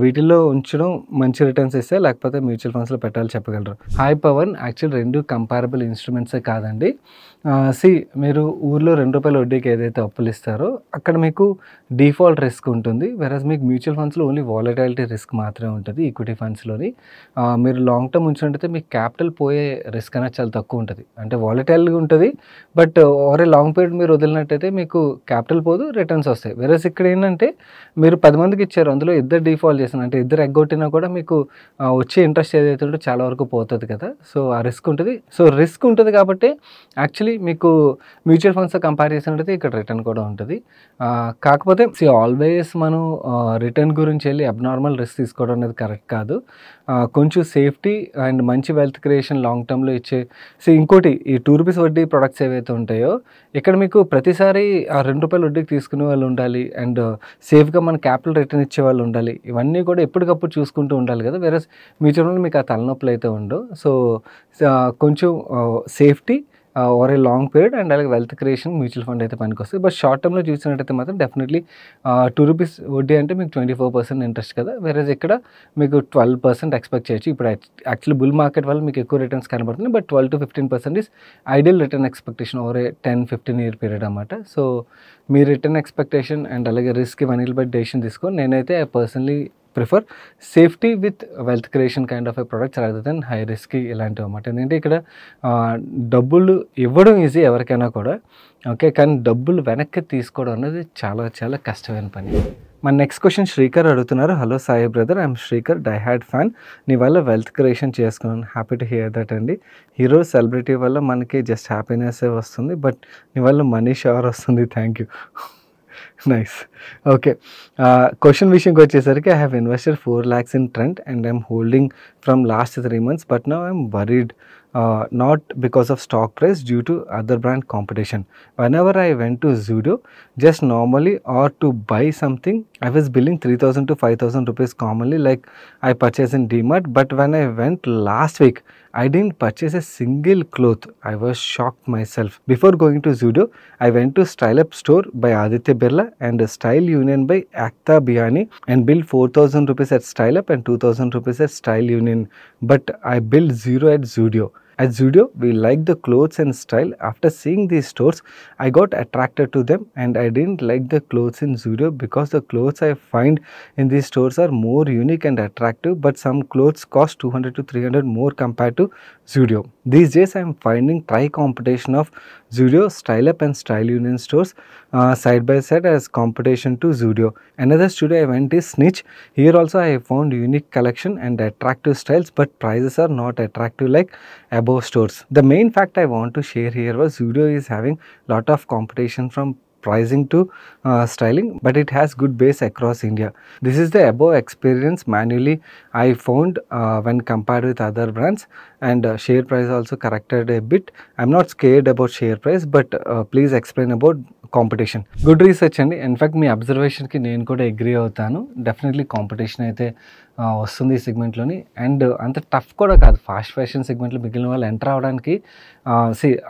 వీటిల్లో ఉంచడం మంచి రిటర్న్స్ ఇస్తే లేకపోతే మ్యూచువల్ ఫండ్స్లో పెట్టాలి చెప్పగలరు? హాయ్ పవన్, యాక్చువల్ రెండు కంపారబుల్ ఇన్స్ట్రుమెంట్సే కాదండి. మీరు ఊర్లో ₹2 వడ్డీకి ఏదైతే అప్పులు ఇస్తారో అక్కడ మీకు డిఫాల్ట్ రిస్క్ ఉంటుంది. వెరస్ మీకు మ్యూచువల్ ఫండ్స్లో ఓన్లీ వాలటాలిటీ రిస్క్ మాత్రమే ఉంటుంది. ఈక్విటీ ఫండ్స్లోని మీరు లాంగ్ టర్మ్ ఉంచినట్టయితే మీకు క్యాపిటల్ పోయే రిస్క్ అనేది చాలా తక్కువ ఉంటుంది. అంటే వాలటైల్గా ఉంటుంది, but over a long period మీరు వదిలినట్టయితే మీకు క్యాపిటల్ పోదు, రిటర్న్స్ వస్తాయి. వెరస్ ఇక్కడ ఏంటంటే మీరు 10 మందికి ఇచ్చారు, అందులో ఇద్దరు డిఫాల్ట్ చేసిన అంటే ఇద్దరు ఎగ్గొట్టినా కూడా మీకు వచ్చే ఇంట్రెస్ట్ ఏదైతే ఉంటే చాలా వరకు పోతుంది కదా. సో ఆ రిస్క్ ఉంటుంది. సో రిస్క్ ఉంటుంది కాబట్టి యాక్చువల్లీ మీకు మ్యూచువల్ ఫండ్స్తో కంపేర్ చేసినట్టయితే ఇక్కడ రిటర్న్ కూడా ఉంటుంది. కాకపోతే ఆల్వేస్ మనం రిటర్న్ గురించి వెళ్ళి అబ్నార్మల్ రిస్క్ తీసుకోవడం అనేది కరెక్ట్ కాదు. కొంచెం సేఫ్టీ అండ్ మంచి వెల్త్ క్రియేషన్ లాంగ్ టర్మ్లో ఇచ్చే ఇంకోటి ఈ ₹2 వడ్డీ ప్రొడక్ట్స్ ఏవైతే ఉంటాయో ఇక్కడ మీకు ప్రతిసారి ఆ ₹2 వడ్డీకి తీసుకునే వాళ్ళు ఉండాలి. అండ్ సేఫ్గా మన క్యాపిటల్ రిటర్న్ ఇచ్చే వాళ్ళు ఉండాలి. ఇవన్నీ కూడా ఎప్పటికప్పుడు చూసుకుంటూ ఉండాలి కదా. వేరే మ్యూచువల్ ఫండ్ మీకు ఆ తలనొప్పులు అయితే ఉండవు. సో కొంచెం safety over a long period and అలాగే వెల్త్ క్రియేషన్ మ్యూచువల్ ఫండ్ అయితే పనికొస్తుంది. బట్ షార్ట్ టర్మ్లో చూసినట్టయితే మాత్రం డెఫినెట్లీ ₹2 వడ్డీ అంటే మీకు 24% ఇంట్రెస్ట్ కదా. వేరేజ్ ఇక్కడ మీకు 12% ఎక్స్పెక్ట్ చేయొచ్చు. ఇప్పుడు యాక్చువల్లీ బుల్ మార్కెట్ వల్ల మీకు ఎక్కువ రిటర్న్స్ కనబడుతుంది. But 12 to 15% is ideal return expectation over a 10-15 year period అన్నమాట. సో మీ రిటర్న్ ఎక్స్పెక్టేషన్ అండ్ అలాగే రిస్క్ ఇవన్నీ బట్టి డెసిషన్ తీసుకొని నేనైతే personally prefer safety with wealth creation kind of a products rather than high risk ఇలాంటివి అన్నమాట. ఎందుకంటే ఇక్కడ డబ్బులు ఇవ్వడం ఈజీ ఎవరికైనా కూడా, ఓకే, కానీ డబ్బులు వెనక్కి తీసుకోవడం అనేది చాలా చాలా కష్టమైన పని. మన నెక్స్ట్ క్వశ్చన్ శ్రీకర్ అడుగుతున్నారు. Hello Sai brother, I'm Srikar, die hard fan. నీ వల్ల వెల్త్ క్రియేషన్ చేసుకున్నాను, హ్యాపీ టు హియర్ దట్ అండి. హీరో సెలబ్రిటీ వల్ల మనకి జస్ట్ హ్యాపీనెస్ వస్తుంది, బట్ నీ వల్ల మనీ షవర్ వస్తుంది. Thank you. Nice. Okay, question విషయంకి వచ్చేసరికి I have invested 4 lakhs in Trent and I'm holding from last 3 months, but now I'm worried, not because of stock price, due to other brand competition. Whenever I went to Zudio just normally or to buy something, I was billing 3,000 to 5,000 rupees commonly like I purchased in DMart, but when I went last week I didn't purchase a single cloth. I was shocked myself. Before going to Zudio, I went to Style Up store by Aditya Birla and Style Union by Aktha Biyani and billed 4,000 rupees at Style Up and 2,000 rupees at Style Union, but I billed zero at Zudio. At Zudio, we like the clothes and style. After seeing these stores, I got attracted to them, and I didn't like the clothes in Zudio because the clothes I find in these stores are more unique and attractive, but some clothes cost 200 to 300 more compared to Zudio. These days, I am finding try competition of Zudio, Style Up and Style Union stores side by side as competition to Zudio. Another studio I went is Snitch. Here also I found unique collection and attractive styles, but prices are not attractive like above stores. The main fact I want to share here was Zudio is having lot of competition from pricing to styling, but it has good base across India. This is the above experience manually I found when compared with other brands, and share price also corrected a bit. I'm not scared about share price, but please explain about competition. Good research అండి. In fact మీ అబ్జర్వేషన్కి నేను కూడా agree అవుతాను. Definitely competition అయితే వస్తుంది ఈ సెగ్మెంట్లోని. And అంత tough కూడా కాదు. ఫాస్ట్ ఫ్యాషన్ సెగ్మెంట్లో మిగిలిన వాళ్ళు ఎంటర్ అవ్వడానికి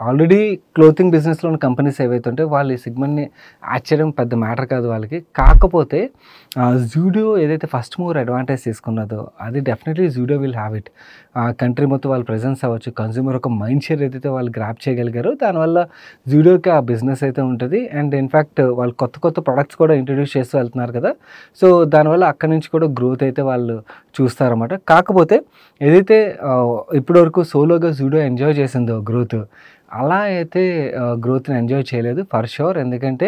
ఆల్రెడీ క్లోతింగ్ బిజినెస్లో ఉన్న కంపెనీస్ ఏవైతే ఉంటాయో వాళ్ళు ఈ సెగ్మెంట్ని యాడ్ చేయడం పెద్ద మ్యాటర్ కాదు వాళ్ళకి. కాకపోతే జూడియో ఏదైతే ఫస్ట్ మూవర్ అడ్వాంటేజ్ తీసుకున్నదో అది definitely Zudio will have it. Country మొత్తం వాళ్ళ ప్రెజెన్స్ అవ్వచ్చు, కన్జ్యూమర్ ఒక మైండ్ షేర్ ఏదైతే వాళ్ళు గ్రాప్ చేయగలిగారో దానివల్ల జూడియోకి ఆ బిజినెస్ అయితే ఉంటుంది. అండ్ ఇన్ఫ్యాక్ట్ వాళ్ళు కొత్త కొత్త ప్రొడక్ట్స్ కూడా ఇంట్రడ్యూస్ చేస్తూ వెళ్తున్నారు కదా. సో దానివల్ల అక్కడి నుంచి కూడా గ్రోత్ అయితే వాళ్ళు చూస్తారన్నమాట. కాకపోతే ఏదైతే ఇప్పటివరకు సోలోగా జూడియో ఎంజాయ్ చేసిందో గ్రోత్, అలా అయితే గ్రోత్ని ఎంజాయ్ చేయలేదు ఫర్ షూర్. ఎందుకంటే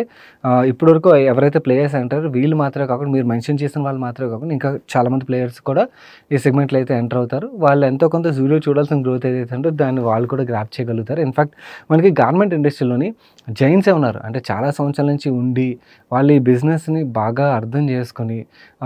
ఇప్పటివరకు ఎవరైతే ప్లేయర్స్ అంటారో వీళ్ళు మాత్రమే కాకుండా, మీరు మెన్షన్ చేసిన వాళ్ళు మాత్రమే కాకుండా ఇంకా చాలామంది ప్లేయర్స్ కూడా ఈ సెగ్మెంట్లో అయితే ఎంటర్ అవుతారు. వాళ్ళు ఎంతో కొంత జూడియో చూడాల్సిన గ్రోత్ ఏదైతే ఉంటుందో దాన్ని వాళ్ళు కూడా గ్రాప్ చేయగలుగుతారు. ఇన్ఫ్యాక్ట్ మనకి గార్మెంట్ ఇండస్ట్రీలోని జైన్సే ఉన్నారు. అంటే చాలా సంవత్సరాల నుంచి ఉండి వాళ్ళు ఈ బిజినెస్ని బాగా అర్థం చేసుకొని,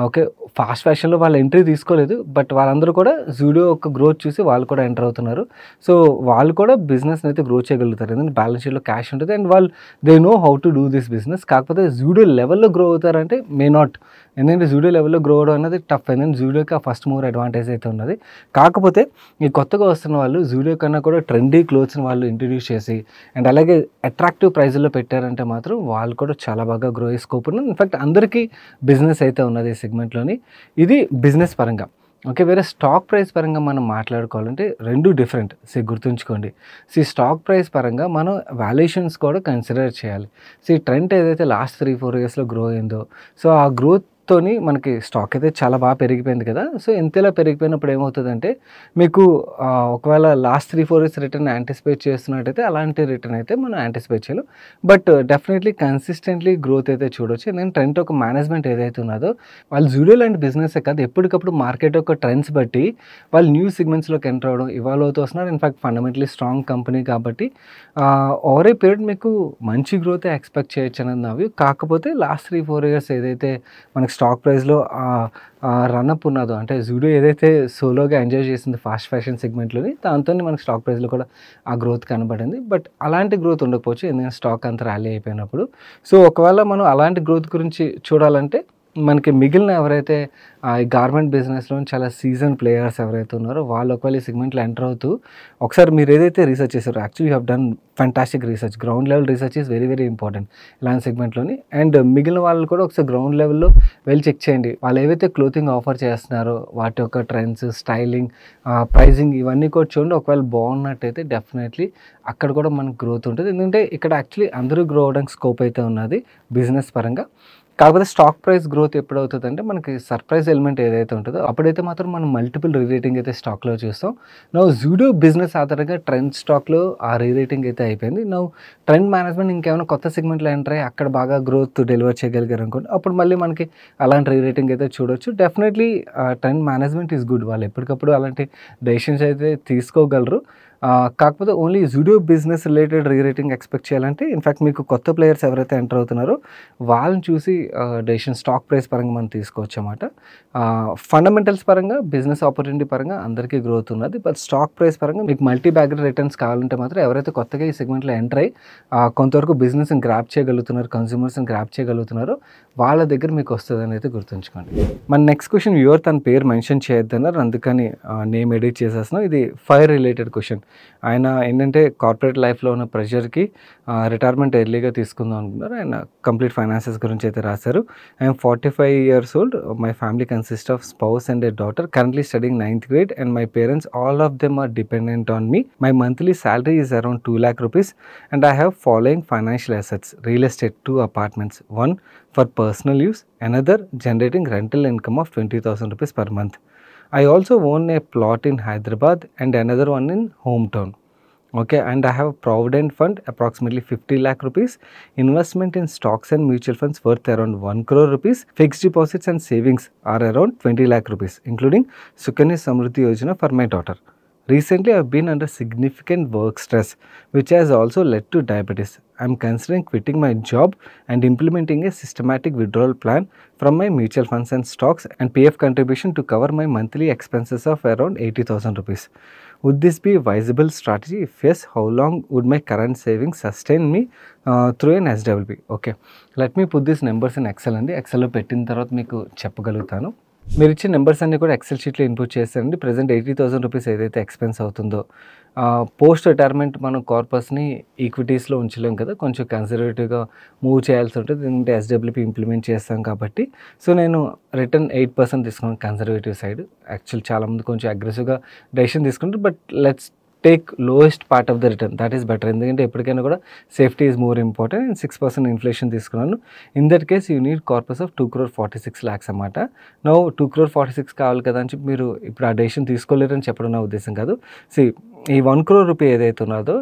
ఓకే ఫాస్ట్ ఫ్యాషన్లో వాళ్ళు ఎంట్రీ తీసుకోలేదు, బట్ వాళ్ళందరూ కూడా జూడియో యొక్క గ్రోత్ చూసి వాళ్ళు కూడా ఎంటర్ అవుతున్నారు. సో వాళ్ళు కూడా బిజినెస్ని అయితే గ్రోత్ చేయగలుగుతారు. ఎందుకంటే బ్యాలెన్స్ షీట్లో క్యాష్ ఉంటుంది అండ్ వాళ్ళు they know how to do this business. కాకపోతే జూడియో లెవెల్లో గ్రో అవుతారంటే మే నాట్. ఎందుకంటే జూడియో లెవెల్లో గ్రో అవడం అనేది టఫ్. ఎందుకంటే జూడియోకి ఆ ఫస్ట్ మూవర్ అడ్వాంటేజ్ అయితే ఉన్నది. కాకపోతే ఈ కొత్తగా వస్తున్న వాళ్ళు జూడియో కన్నా కూడా ట్రెండీ క్లోత్స్ని వాళ్ళు ఇంట్రడ్యూస్ చేసి అండ్ అలాగే అట్రాక్టివ్ ప్రైజ్లో పెట్టారంటే మాత్రం వాళ్ళు కూడా చాలా బాగా గ్రో అయ్యే స్కోప్ ఉన్నది. ఇన్ఫ్యాక్ట్ అందరికీ బిజినెస్ అయితే ఉన్నది ఈ సెగ్మెంట్లోని. ఇది బిజినెస్ పరంగా. ఓకే, వేరే స్టాక్ ప్రైస్ పరంగా మనం మాట్లాడుకోవాలంటే రెండు డిఫరెంట్. గుర్తుంచుకోండి. స్టాక్ ప్రైస్ పరంగా మనం వాల్యుయేషన్స్ కూడా కన్సిడర్ చేయాలి. ట్రెండ్ ఏదైతే లాస్ట్ 3-4 ఇయర్స్లో గ్రో అయిందో, సో ఆ గ్రోత్ తోని మనకి స్టాక్ అయితే చాలా బాగా పెరిగిపోయింది కదా. సో ఇంతలా పెరిగిపోయినప్పుడు ఏమవుతుందంటే మీకు ఒకవేళ లాస్ట్ 3-4 ఇయర్స్ రిటర్న్ యాంటిసిపేట్ చేస్తున్నట్టయితే అలాంటి రిటర్న్ అయితే మనం యాంటిసిపేట్ చేయలేం. బట్ డెఫినెట్లీ కన్సిస్టెంట్లీ గ్రోత్ అయితే చూడొచ్చు. ఎందుకంటే ట్రెండ్ ఒక మేనేజ్మెంట్ ఏదైతే ఉన్నదో వాళ్ళు జూడియో లాంటి బిజినెస్ కాదు, ఎప్పటికప్పుడు మార్కెట్ యొక్క ట్రెండ్స్ బట్టి వాళ్ళు న్యూ సెగ్మెంట్స్లోకి ఎంటర్ అవ్వడం, ఇవాల్వ్ అవుతూ వస్తున్నారు. ఇన్ఫాక్ట్ ఫండమెంటలీ స్ట్రాంగ్ కంపెనీ కాబట్టి ఓవర్ ఏ పీరియడ్ మీకు మంచి గ్రోతే ఎక్స్పెక్ట్ చేయొచ్చు అనేది నా వ్యూ. కాకపోతే లాస్ట్ 3-4 ఇయర్స్ ఏదైతే మనకి స్టాక్ ప్రైస్లో రన్అప్ ఉన్నదో, అంటే జూడియో ఏదైతే సోలోగా ఎంజాయ్ చేసింది ఫాస్ట్ ఫ్యాషన్ సెగ్మెంట్లోని, దాంతో మనకి స్టాక్ ప్రైస్లో కూడా ఆ గ్రోత్ కనబడింది. బట్ అలాంటి గ్రోత్ ఉండకపోవచ్చు ఎందుకంటే స్టాక్ అంతా ర్యాలీ అయిపోయినప్పుడు. సో ఒకవేళ మనం అలాంటి గ్రోత్ గురించి చూడాలంటే మనకి మిగిలిన ఎవరైతే ఈ గార్మెంట్ బిజినెస్లో చాలా సీజన్ ప్లేయర్స్ ఎవరైతే ఉన్నారో వాళ్ళు ఒకవేళ ఈ సెగ్మెంట్లో ఎంటర్ అవుతూ ఒకసారి మీరు ఏదైతే రీసెర్చ్ చేశారో, actually you have done fantastic research. Ground level research is very very important ఇలాంటి సెగ్మెంట్లోని. అండ్ మిగిలిన వాళ్ళు కూడా ఒకసారి గ్రౌండ్ లెవెల్లో వెళ్ళి చెక్ చేయండి. వాళ్ళు ఏవైతే క్లోతింగ్ ఆఫర్ చేస్తున్నారో వాటి యొక్క ట్రెండ్స్, స్టైలింగ్, ప్రైజింగ్ ఇవన్నీ కూడా చూడండి. ఒకవేళ బాగున్నట్టయితే డెఫినెట్లీ అక్కడ కూడా మనకు గ్రోత్ ఉంటుంది. ఎందుకంటే ఇక్కడ యాక్చువల్లీ అందరూ గ్రో అవడానికి స్కోప్ అయితే ఉన్నది బిజినెస్ పరంగా. కాకపోతే స్టాక్ ప్రైస్ గ్రోత్ ఎప్పుడు అవుతుందంటే మనకి సర్ప్రైజ్ ఎలిమెంట్ ఏదైతే ఉంటుందో అప్పుడైతే మాత్రం మనం మల్టిపుల్ రీరేటింగ్ అయితే స్టాక్లో చూస్తాం. నవ్వు జూడియో బిజినెస్ ఆధారంగా ట్రెండ్ స్టాక్లో ఆ రీరేటింగ్ అయితే అయిపోయింది. నవ్వు ట్రెండ్ మేనేజ్మెంట్ ఇంకేమైనా కొత్త సెగ్మెంట్లో ఎంటర్ అయ్యి అక్కడ బాగా గ్రోత్ డెలివర్ చేయగలిగారు అనుకోండి, అప్పుడు మళ్ళీ మనకి అలాంటి రీరేటింగ్ అయితే చూడొచ్చు. Definitely trend management is good. వాళ్ళు ఎప్పటికప్పుడు అలాంటి డెసిషన్స్ అయితే తీసుకోగలరు. కాకపోతే only Zudio business related rerating expect చేయాలంటే ఇన్ఫ్యాక్ట్ మీకు కొత్త ప్లేయర్స్ ఎవరైతే ఎంటర్ అవుతున్నారో వాళ్ళని చూసి డెసిషన్ స్టాక్ ప్రైస్ పరంగా మనం తీసుకోవచ్చు అన్నమాట. ఫండమెంటల్స్ పరంగా, బిజినెస్ ఆపర్చునిటీ పరంగా అందరికీ గ్రోత్ ఉన్నది. బట్ స్టాక్ ప్రైస్ పరంగా మీకు మల్టీ బ్యాగర్ రిటర్న్స్ కావాలంటే మాత్రం ఎవరైతే కొత్తగా ఈ సెగ్మెంట్లో ఎంటర్ అయ్యి కొంతవరకు బిజినెస్ని గ్రాప్ చేయగలుగుతున్నారు, కన్స్యూమర్స్ని గ్రాప్ చేయగలుగుతున్నారో వాళ్ళ దగ్గర మీకు వస్తుందని అయితే గుర్తుంచుకోండి. మన నెక్స్ట్ క్వశ్చన్ వ్యూవర్ తన పేరు మెన్షన్ చేయొద్దన్నారు, అందుకని నేమ్ ఎడిట్ చేసేస్తున్నాం. ఇది ఫైర్ రిలేటెడ్ క్వశ్చన్. ఆయన ఏంటంటే కార్పొరేట్ లైఫ్లో ఉన్న ప్రెషర్కి రిటైర్మెంట్ ఎర్లీగా తీసుకుందాం అనుకున్నారు. ఆయన కంప్లీట్ ఫైనాన్సెస్ గురించి అయితే రాశారు. I'm 45 years old. My family consist of spouse and a daughter currently studying 9th grade and my parents all of them are dependent on me. My monthly salary is around 2 lakh rupees and I have following financial assets: real estate, 2 apartments, one for personal use, another generating rental income of 20,000 rupees per month. I also own a plot in Hyderabad and another one in hometown. Okay, and I have a provident fund approximately 50 lakh rupees, investment in stocks and mutual funds worth around 1 crore rupees, fixed deposits and savings are around 20 lakh rupees, including Sukanya Samruddhi Yojana for my daughter. Recently, I have been under significant work stress, which has also led to diabetes. I am considering quitting my job and implementing a systematic withdrawal plan from my mutual funds and stocks and PF contribution to cover my monthly expenses of around 80,000 rupees. Would this be a viable strategy? If yes, how long would my current savings sustain me through an SWP? Okay, let me put these numbers in Excel అండి. ఎక్సెల్లో పెట్టిన తర్వాత మీకు చెప్పగలుగుతాను. మీరు ఇచ్చిన numbers అన్నీ కూడా XL షీట్లో ఇన్పుట్ చేస్తారండి. ప్రజెంట్ 80,000 రూపీస్ ఏదైతే ఎక్స్పెన్స్ అవుతుందో పోస్ట్ రిటైర్మెంట్ మనం కార్పస్ని ఈక్విటీస్లో ఉంచలేం కదా, కొంచెం కన్సర్వేటివ్గా మూవ్ చేయాల్సి ఉంటుంది. ఎందుకంటే SWP ఇంప్లిమెంట్ చేస్తాం కాబట్టి. సో నేను రిటర్న్ 8% తీసుకున్నాను కన్సర్వేటివ్ సైడ్. యాక్చువల్ చాలామంది కొంచెం అగ్రెసివ్గా డెసిషన్ తీసుకుంటారు, but let's take lowest part of the return, that is better. ఎందుకంటే ఎప్పటికైనా కూడా safety is more important. And 6% inflation తీసుకున్నాను. In that case you need corpus of 2,46 lakhs అన్నమాట. నో 2,46 కావాలి కదా అని చెప్పి మీరు ఇప్పుడు ఆ డెసిషన్ తీసుకోలేరని చెప్పడం నా ఉద్దేశం కాదు. ఈ 1 crore రూపీ ఏదైతే ఉన్నదో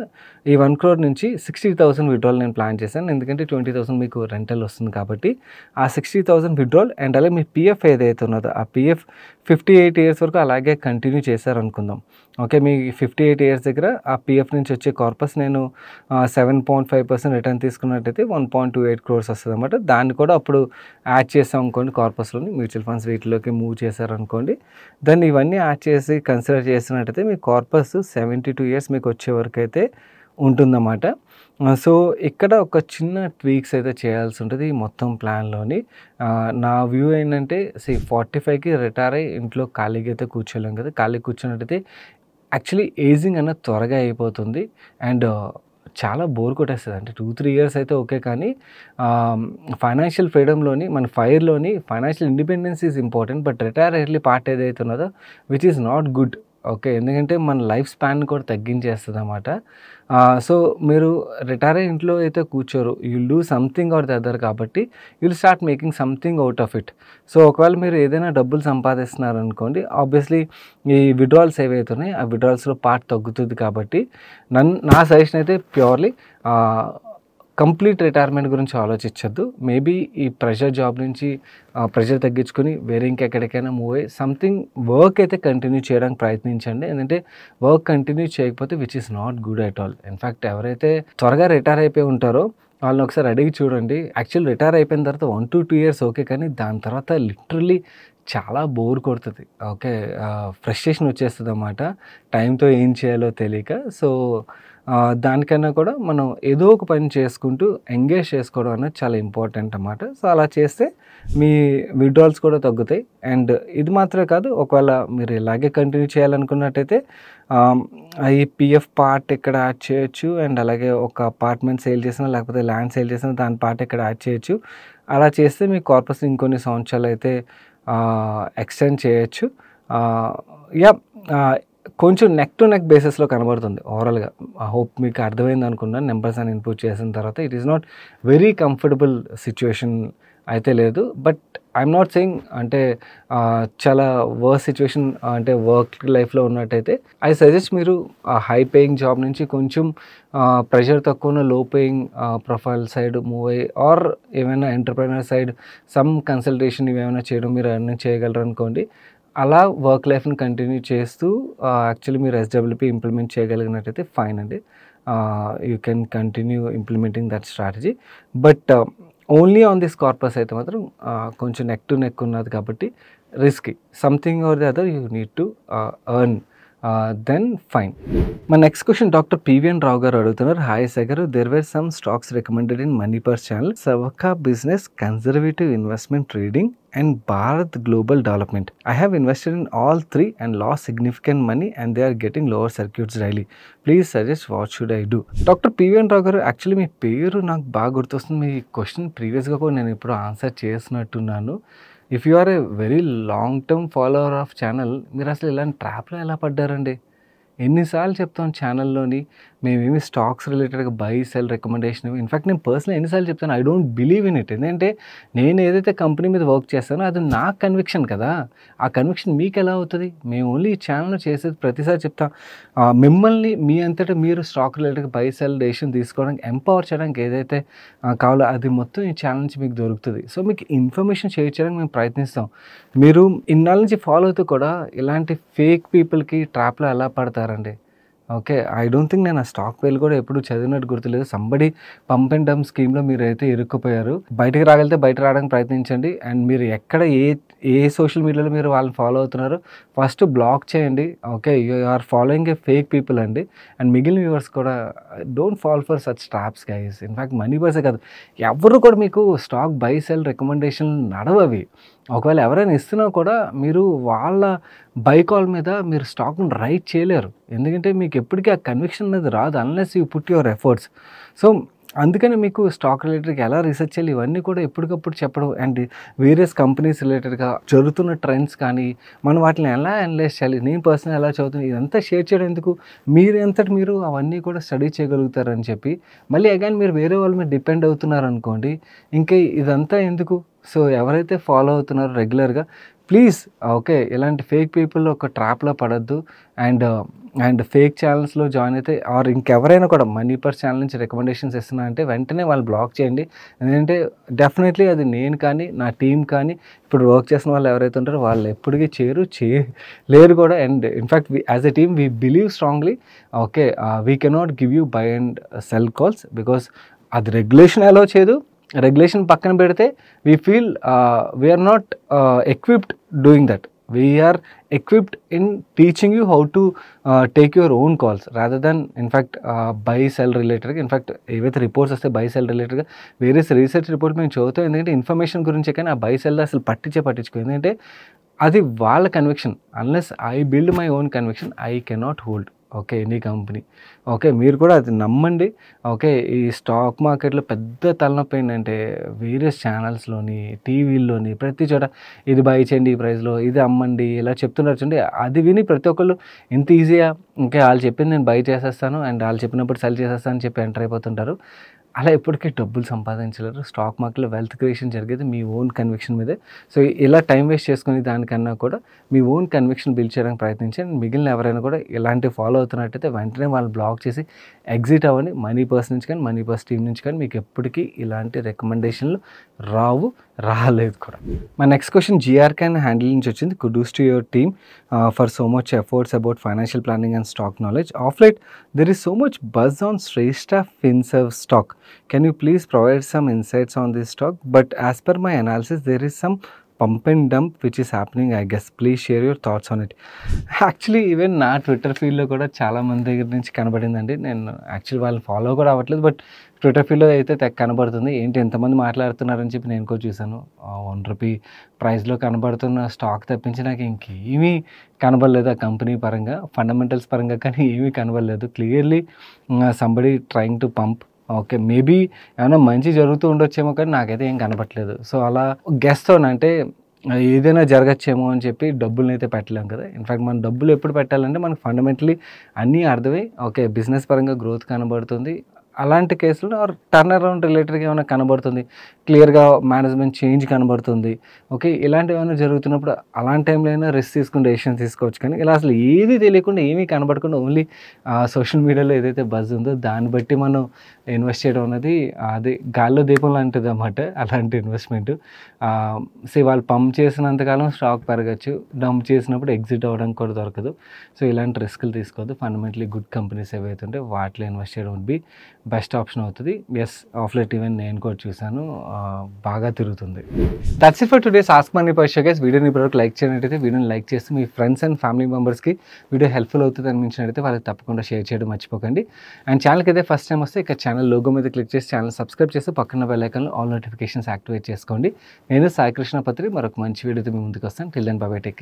ఈ 1 crore నుంచి 60,000 విడ్రాల్ నేను ప్లాన్ చేశాను. ఎందుకంటే 20,000 మీకు రెంటల్ వస్తుంది కాబట్టి ఆ 60,000 విడ్రాల్ అండ్ అలాగే మీ PF ఏదైతే ఉన్నదో ఆ PF 58 years వరకు అలాగే కంటిన్యూ చేశారనుకుందాం. ఓకే, మీ 58 years దగ్గర ఆ PF నుంచి వచ్చే కార్పస్ నేను 7.5% రిటర్న్ తీసుకున్నట్టయితే 1.28 crores వస్తుంది అనమాట. దాన్ని కూడా అప్పుడు యాడ్ చేసాం అనుకోండి, కార్పస్లోని మ్యూచువల్ ఫండ్స్ వీటిలోకి మూవ్ చేశారనుకోండి. దాన్ని ఇవన్నీ యాడ్ చేసి కన్సిడర్ చేసినట్టయితే మీ కార్పస్ 72 years మీకు వచ్చే వరకు అయితే ఉంటుందన్నమాట. సో ఇక్కడ ఒక చిన్న ట్వీక్స్ అయితే చేయాల్సి ఉంటుంది ఈ మొత్తం ప్లాన్లోని. నా వ్యూ ఏంటంటే 45కి రిటైర్ అయ్యి ఇంట్లో ఖాళీగా అయితే కూర్చోలేం కదా. ఖాళీగా కూర్చున్నట్టయితే యాక్చువల్లీ ఏజింగ్ అన్నది త్వరగా అయిపోతుంది అండ్ చాలా బోర్ కొట్టేస్తుంది. అంటే 2-3 years అయితే ఓకే, కానీ ఫైనాన్షియల్ ఫ్రీడమ్లోని మన ఫైర్లోని financial independence is important, but retire early part ఏదైతే ఉన్నదో which is not good. Okay, ఎందుకంటే మన లైఫ్ స్పాన్ కూడా తగ్గించేస్తుంది అన్నమాట. సో మీరు రిటైర్ అయ్యి ఇంట్లో అయితే కూర్చోరు, you'll do something or the other, కాబట్టి you'll start making something out of it. So ఒకవేళ మీరు ఏదైనా డబ్బులు సంపాదిస్తున్నారు అనుకోండి, ఆబ్వియస్లీ ఈ విడ్రాల్స్ ఏవైతే ఉన్నాయో ఆ విడ్రాల్స్లో పార్ట్ తగ్గుతుంది. కాబట్టి నా సజెషన్ అయితే ప్యూర్లీ కంప్లీట్ రిటైర్మెంట్ గురించి ఆలోచించద్దు. మేబీ ఈ ప్రెషర్ జాబ్ నుంచి ప్రెషర్ తగ్గించుకొని వేరే ఇంకెక్కడికైనా మూవ్ అయ్యి సంథింగ్ వర్క్ అయితే కంటిన్యూ చేయడానికి ప్రయత్నించండి. ఎందుకంటే వర్క్ కంటిన్యూ చేయకపోతే which is not good at all. In fact ఎవరైతే త్వరగా రిటైర్ అయిపోయి ఉంటారో వాళ్ళని ఒకసారి అడిగి చూడండి. యాక్చువల్ రిటైర్ అయిపోయిన తర్వాత 1-2 years ఓకే, కానీ దాని తర్వాత లిటరల్లీ చాలా బోర్ కొడుతుంది. ఓకే, ఫ్రస్ట్రేషన్ వచ్చేస్తుంది అన్నమాట, టైంతో ఏం చేయాలో తెలియక. సో దానికన్నా కూడా మనం ఏదో ఒక పని చేసుకుంటూ ఎంగేజ్ చేసుకోవడం అనేది చాలా ఇంపార్టెంట్ అన్నమాట. సో అలా చేస్తే మీ విడ్రాల్స్ కూడా తగ్గుతాయి. అండ్ ఇది మాత్రమే కాదు, ఒకవేళ మీరు ఇలాగే కంటిన్యూ చేయాలనుకున్నట్టయితే ఈ PF పార్ట్ ఇక్కడ యాడ్ చేయొచ్చు. అండ్ అలాగే ఒక అపార్ట్మెంట్ సేల్ చేసినా లేకపోతే ల్యాండ్ సేల్ చేసినా దాని పార్ట్ ఇక్కడ యాడ్ చేయొచ్చు. అలా చేస్తే మీ కార్పస్ ఇంకొన్ని సంవత్సరాలు అయితే ఎక్స్టెండ్ చేయొచ్చు. కొంచెం నెక్ టు నెక్ బేసిస్లో కనబడుతుంది ఓవరాల్గా. ఐ హోప్ మీకు అర్థమైంది అనుకున్నాను. నెంబర్స్ అని ఇన్పుట్ చేసిన తర్వాత it is not very comfortable situation అయితే లేదు, బట్ ఐఎమ్ నాట్ సెయింగ్ అంటే చాలా వర్స్ సిచ్యువేషన్ అంటే వర్క్ లైఫ్లో ఉన్నట్టయితే ఐ సజెస్ట్ మీరు హై పేయింగ్ జాబ్ నుంచి కొంచెం ప్రెషర్ తక్కువ ఉన్న లో పేయింగ్ ప్రొఫైల్ సైడ్ మూవ్ అయ్యి ఆర్ ఏమైనా ఎంటర్ప్రైనర్ సైడ్ సమ్ కన్సల్టేషన్ ఇవేమైనా చేయడం మీరు ఎర్నింగ్ చేయగలరు అనుకోండి. అలా వర్క్ లైఫ్ని కంటిన్యూ చేస్తూ యాక్చువల్లీ మీరు SWP ఇంప్లిమెంట్ చేయగలిగినట్టయితే ఫైన్ అండి, you can continue implementing that strategy. But only on this corpus అయితే మాత్రం కొంచెం నెక్ టు నెక్ ఉన్నది కాబట్టి risky. Something or the other you need to earn then fine. మా next question doctor PVN Rao garu అడుగుతున్నారు. Hi Sagar, there were some stocks recommended in Money Purse channel, Sawaca business, conservative investment trading and Bharat global development. I have invested in all three and lost significant money and they are getting lower circuits daily. Please suggest what should I do. Doctor PVN Rao garu, actually మీ పేరు నాకు బాగా గుర్తొస్తుంది. మీ question ప్రీవియస్గా కూడా నేను ఇప్పుడు answer చేసినట్టున్నాను. If you are a very long term follower of channel, మీరు అసలు ఇలాంటి ట్రాప్లో ఎలా పడ్డారండి? ఎన్నిసార్లు చెప్తాం ఛానల్లోని మేమేమి స్టాక్స్ రిలేటెడ్గా బై సెల్ రికమెండేషన్. ఇన్ఫ్యాక్ట్ నేను పర్సనల్ ఎన్నిసార్లు చెప్తాను, I don't believe in it. ఎందుకంటే నేను ఏదైతే కంపెనీ మీద వర్క్ చేస్తానో అది నా కన్విక్షన్ కదా. ఆ కన్విక్షన్ మీకు ఎలా అవుతుంది? మేము ఓన్లీ ఈ ఛానల్లో చేసేది ప్రతిసారి చెప్తాం. మిమ్మల్ని మీ అంతటా మీరు స్టాక్ రిలేటెడ్గా బై సెల్ డెసిషన్ తీసుకోవడానికి ఎంపవర్ చేయడానికి ఏదైతే కావాలో అది మొత్తం ఈ ఛానల్ నుంచి మీకు దొరుకుతుంది. సో మీకు ఇన్ఫర్మేషన్ షేర్ చేయడానికి మేము ప్రయత్నిస్తాం. మీరు ఇన్నాళ్ళ నుంచి ఫాలో అవుతూ కూడా ఇలాంటి ఫేక్ పీపుల్కి ట్రాప్లో ఎలా పడతారండి? ఓకే, ఐ డోంట్ థింక్ నేను ఆ స్టాక్ వేలు కూడా ఎప్పుడు చదివినట్టు గుర్తులేదు. సంబడి పంప్ అండ్ డంప్ స్కీమ్లో మీరు అయితే ఇరుక్కుపోయారు. బయటకు రాగలిగితే బయట రావడానికి ప్రయత్నించండి. అండ్ మీరు ఎక్కడ ఏ సోషల్ మీడియాలో మీరు వాళ్ళని ఫాలో అవుతున్నారో ఫస్ట్ బ్లాక్ చేయండి. Okay, you are following a fake people అండి. అండ్ మిగిలిన వ్యూవర్స్ కూడా don't fall for such traps guys. In fact money పర్సే కాదు, ఎవరు కూడా మీకు స్టాక్ బై సెల్ రికమెండేషన్ నడవవి. ఒకవేళ ఎవరైనా ఇస్తున్నా కూడా మీరు వాళ్ళ బై కాల్ మీద మీరు స్టాక్ని రైట్ చేయలేరు. ఎందుకంటే మీకు ఎప్పటికీ ఆ కన్విక్షన్ అనేది రాదు unless you put your efforts. So అందుకని మీకు స్టాక్ రిలేటెడ్గా ఎలా రీసెర్చ్ చేయాలి ఇవన్నీ కూడా ఎప్పటికప్పుడు చెప్పడం. అండ్ వేరియస్ కంపెనీస్ రిలేటెడ్గా జరుగుతున్న ట్రెండ్స్ కానీ మనం వాటిని ఎలా అనలైజ్ చేయాలి, నేను పర్సనల్ ఎలా చదువుతున్నాను, ఇదంతా షేర్ చేయడం ఎందుకు? మీరు ఎంతటి మీరు అవన్నీ కూడా స్టడీ చేయగలుగుతారని చెప్పి మళ్ళీ అగైన్ మీరు వేరే వాళ్ళ మీద డిపెండ్ అవుతున్నారు అనుకోండి, ఇంకా ఇదంతా ఎందుకు? సో ఎవరైతే ఫాలో అవుతున్నారో రెగ్యులర్గా ప్లీజ్ ఓకే ఇలాంటి ఫేక్ పీపుల్ ఒక ట్రాప్లో పడద్దు. అండ్ ఫేక్ ఛానల్స్లో జాయిన్ అయితే ఆర్ ఇంకెవరైనా కూడా మనీ పర్స్ ఛానల్ నుంచి రికమెండేషన్స్ ఇస్తున్నా అంటే వెంటనే వాళ్ళు బ్లాక్ చేయండి. ఎందుకంటే డెఫినెట్లీ అది నేను కానీ నా టీం కానీ ఇప్పుడు వర్క్ చేసిన వాళ్ళు ఎవరైతే ఉంటారో వాళ్ళు ఎప్పటికీ లేరు కూడా. And in fact as a team we believe strongly okay we cannot give you buy and sell calls because అది రెగ్యులేషన్ అలౌ చేయదు. రెగ్యులేషన్ పక్కన పెడితే we feel we are not equipped doing that. We are equipped in teaching you how to take your own calls rather than in fact buy sell రిలేటెడ్గా. In fact ఏవైతే reports వస్తే buy sell రిలేటెడ్గా వేరే research report మేము చదువుతాం. ఎందుకంటే ఇన్ఫర్మేషన్ గురించే కానీ ఆ బై సెల్ అసలు పట్టించుకో. ఎందుకంటే అది వాళ్ళ conviction. Unless I build my own conviction I cannot hold okay any company. Okay మీరు కూడా అది నమ్మండి. ఓకే ఈ స్టాక్ మార్కెట్లో పెద్ద తలనొప్పి ఏంటంటే వేరియస్ ఛానల్స్లోని టీవీల్లోని ప్రతి చోట ఇది బై చేయండి ఈ ప్రైస్లో, ఇది అమ్మండి ఇలా చెప్తున్నారు చూడండి. అది విని ప్రతి ఒక్కళ్ళు ఇంత ఈజీగా ఓకే వాళ్ళు చెప్పింది నేను బై చేసేస్తాను అండ్ వాళ్ళు చెప్పినప్పుడు సెల్ చేసేస్తాను అని చెప్పి ఎంటర్ అయిపోతుంటారు. అలా ఎప్పటికీ డబ్బులు సంపాదించలేరు. స్టాక్ మార్కెట్లో వెల్త్ క్రియేషన్ జరిగేది మీ ఓన్ కన్విక్షన్ మీదే. సో ఇలా టైం వేస్ట్ చేసుకునే దానికన్నా కూడా మీ ఓన్ కన్విక్షన్ బిల్డ్ చేయడానికి ప్రయత్నించండి. మిగిలిన ఎవరైనా కూడా ఇలాంటివి ఫాలో అవుతున్నట్టయితే వెంటనే వాళ్ళు బ్లాక్ చేసి ఎగ్జిట్ అవ్వండి. మనీ పర్స్ నుంచి కానీ మనీ పర్స్ టీం నుంచి కానీ మీకు ఎప్పటికీ ఇలాంటి రికమెండేషన్లు రాలేదు కూడా. మా next question GR can handle నుంచి వచ్చింది. Kudos to your team for so much efforts about financial planning and stock knowledge. Of late there is so much buzz on Shreshta finserv stock. Can you please provide some insights on this stock? But as per my analysis, there is some pump and dump which is happening, I guess. Please share your thoughts on it. Actually even నా Twitter ఫీల్డ్లో కూడా చాలా మంది దగ్గర నుంచి కనబడిందండి. నేను actually వాళ్ళని follow కూడా అవ్వట్లేదు, బట్ ట్విట్టర్ ఫీల్డ్లో అయితే కనబడుతుంది. ఏంటి ఎంతమంది మాట్లాడుతున్నారని చెప్పి నేను కూడా చూశాను. ₹1 ప్రైస్లో కనబడుతున్న స్టాక్ తప్పించి నాకు ఇంకేమీ కనబడలేదు ఆ కంపెనీ పరంగా, ఫండమెంటల్స్ పరంగా కానీ ఏమీ కనబడలేదు. Clearly somebody trying to pump. Okay maybe ఏమైనా మంచి జరుగుతూ ఉండొచ్చేమో కానీ నాకైతే ఏం కనపట్లేదు. సో అలా గెస్తో అంటే ఏదైనా జరగచ్చేమో అని చెప్పి డబ్బుల్ని అయితే పెట్టలేం కదా. ఇన్ఫ్యాక్ట్ మనం డబ్బులు ఎప్పుడు పెట్టాలంటే మనకు ఫండమెంటలీ అన్నీ అర్థమై ఓకే బిజినెస్ పరంగా గ్రోత్ కనబడుతుంది, అలాంటి కేసులో ఆర్ టర్న్ అరౌండ్ రిలేటెడ్గా ఏమైనా కనబడుతుంది, క్లియర్గా మేనేజ్మెంట్ చేంజ్ కనబడుతుంది. ఓకే ఇలాంటివి ఏమైనా జరుగుతున్నప్పుడు అలాంటి టైంలో అయినా రిస్క్ తీసుకుని డెసిషన్ తీసుకోవచ్చు. కానీ ఇలా అసలు ఏది తెలియకుండా ఏమీ కనబడకుండా ఓన్లీ సోషల్ మీడియాలో ఏదైతే బజ్ ఉందో దాన్ని బట్టి మనం ఇన్వెస్ట్ చేయడం అనేది అది గాల్లో దీపం లాంటిది అన్నమాట. అలాంటి ఇన్వెస్ట్మెంట్ వాళ్ళు పంప్ చేసినంతకాలం స్టాక్ పెరగచ్చు, డంప్ చేసినప్పుడు ఎగ్జిట్ అవ్వడానికి కూడా దొరకదు. సో ఇలాంటి రిస్కులు తీసుకోవద్దు. ఫండమెంటలీ గుడ్ కంపెనీస్ ఏవైతే ఉంటే వాటిలో ఇన్వెస్ట్ చేయడం వుడ్ బి బెస్ట్ ఆప్షన్ అవుతుంది. ఎస్, ఆఫ్ లైట్ ఈవెన్ నేను కూడా చూసాను, బాగా తిరుగుతుంది. That's it for today's ask money Persia guys. వీడియోని ఇప్పటివరకు లైక్ చేయనట్టయితే వీడియోని లైక్ చేసి మీ ఫ్రెండ్స్ అండ్ ఫ్యామిలీ మెంబర్స్కి వీడియో హెల్ప్ఫుల్ అవుతుంది అనిపించినట్టయితే వాళ్ళకి తప్పకుండా షేర్ చేయడం మర్చిపోకండి. అండ్ ఛానల్కి అయితే ఫస్ట్ టైం వస్తే ఇక ఛానల్ లోగో మీద క్లిక్ చేసి ఛానల్ సబ్స్క్రైబ్ చేసి పక్కన బెల్ ఐకాన్లో ఆల్ నోటిఫికేషన్స్ యాక్టివేట్ చేసుకోండి. నేను సాయి కృష్ణ పత్రి మరొక మంచి వీడియోతో మీ ముందుకు వస్తాను. Till then bye bye, take care.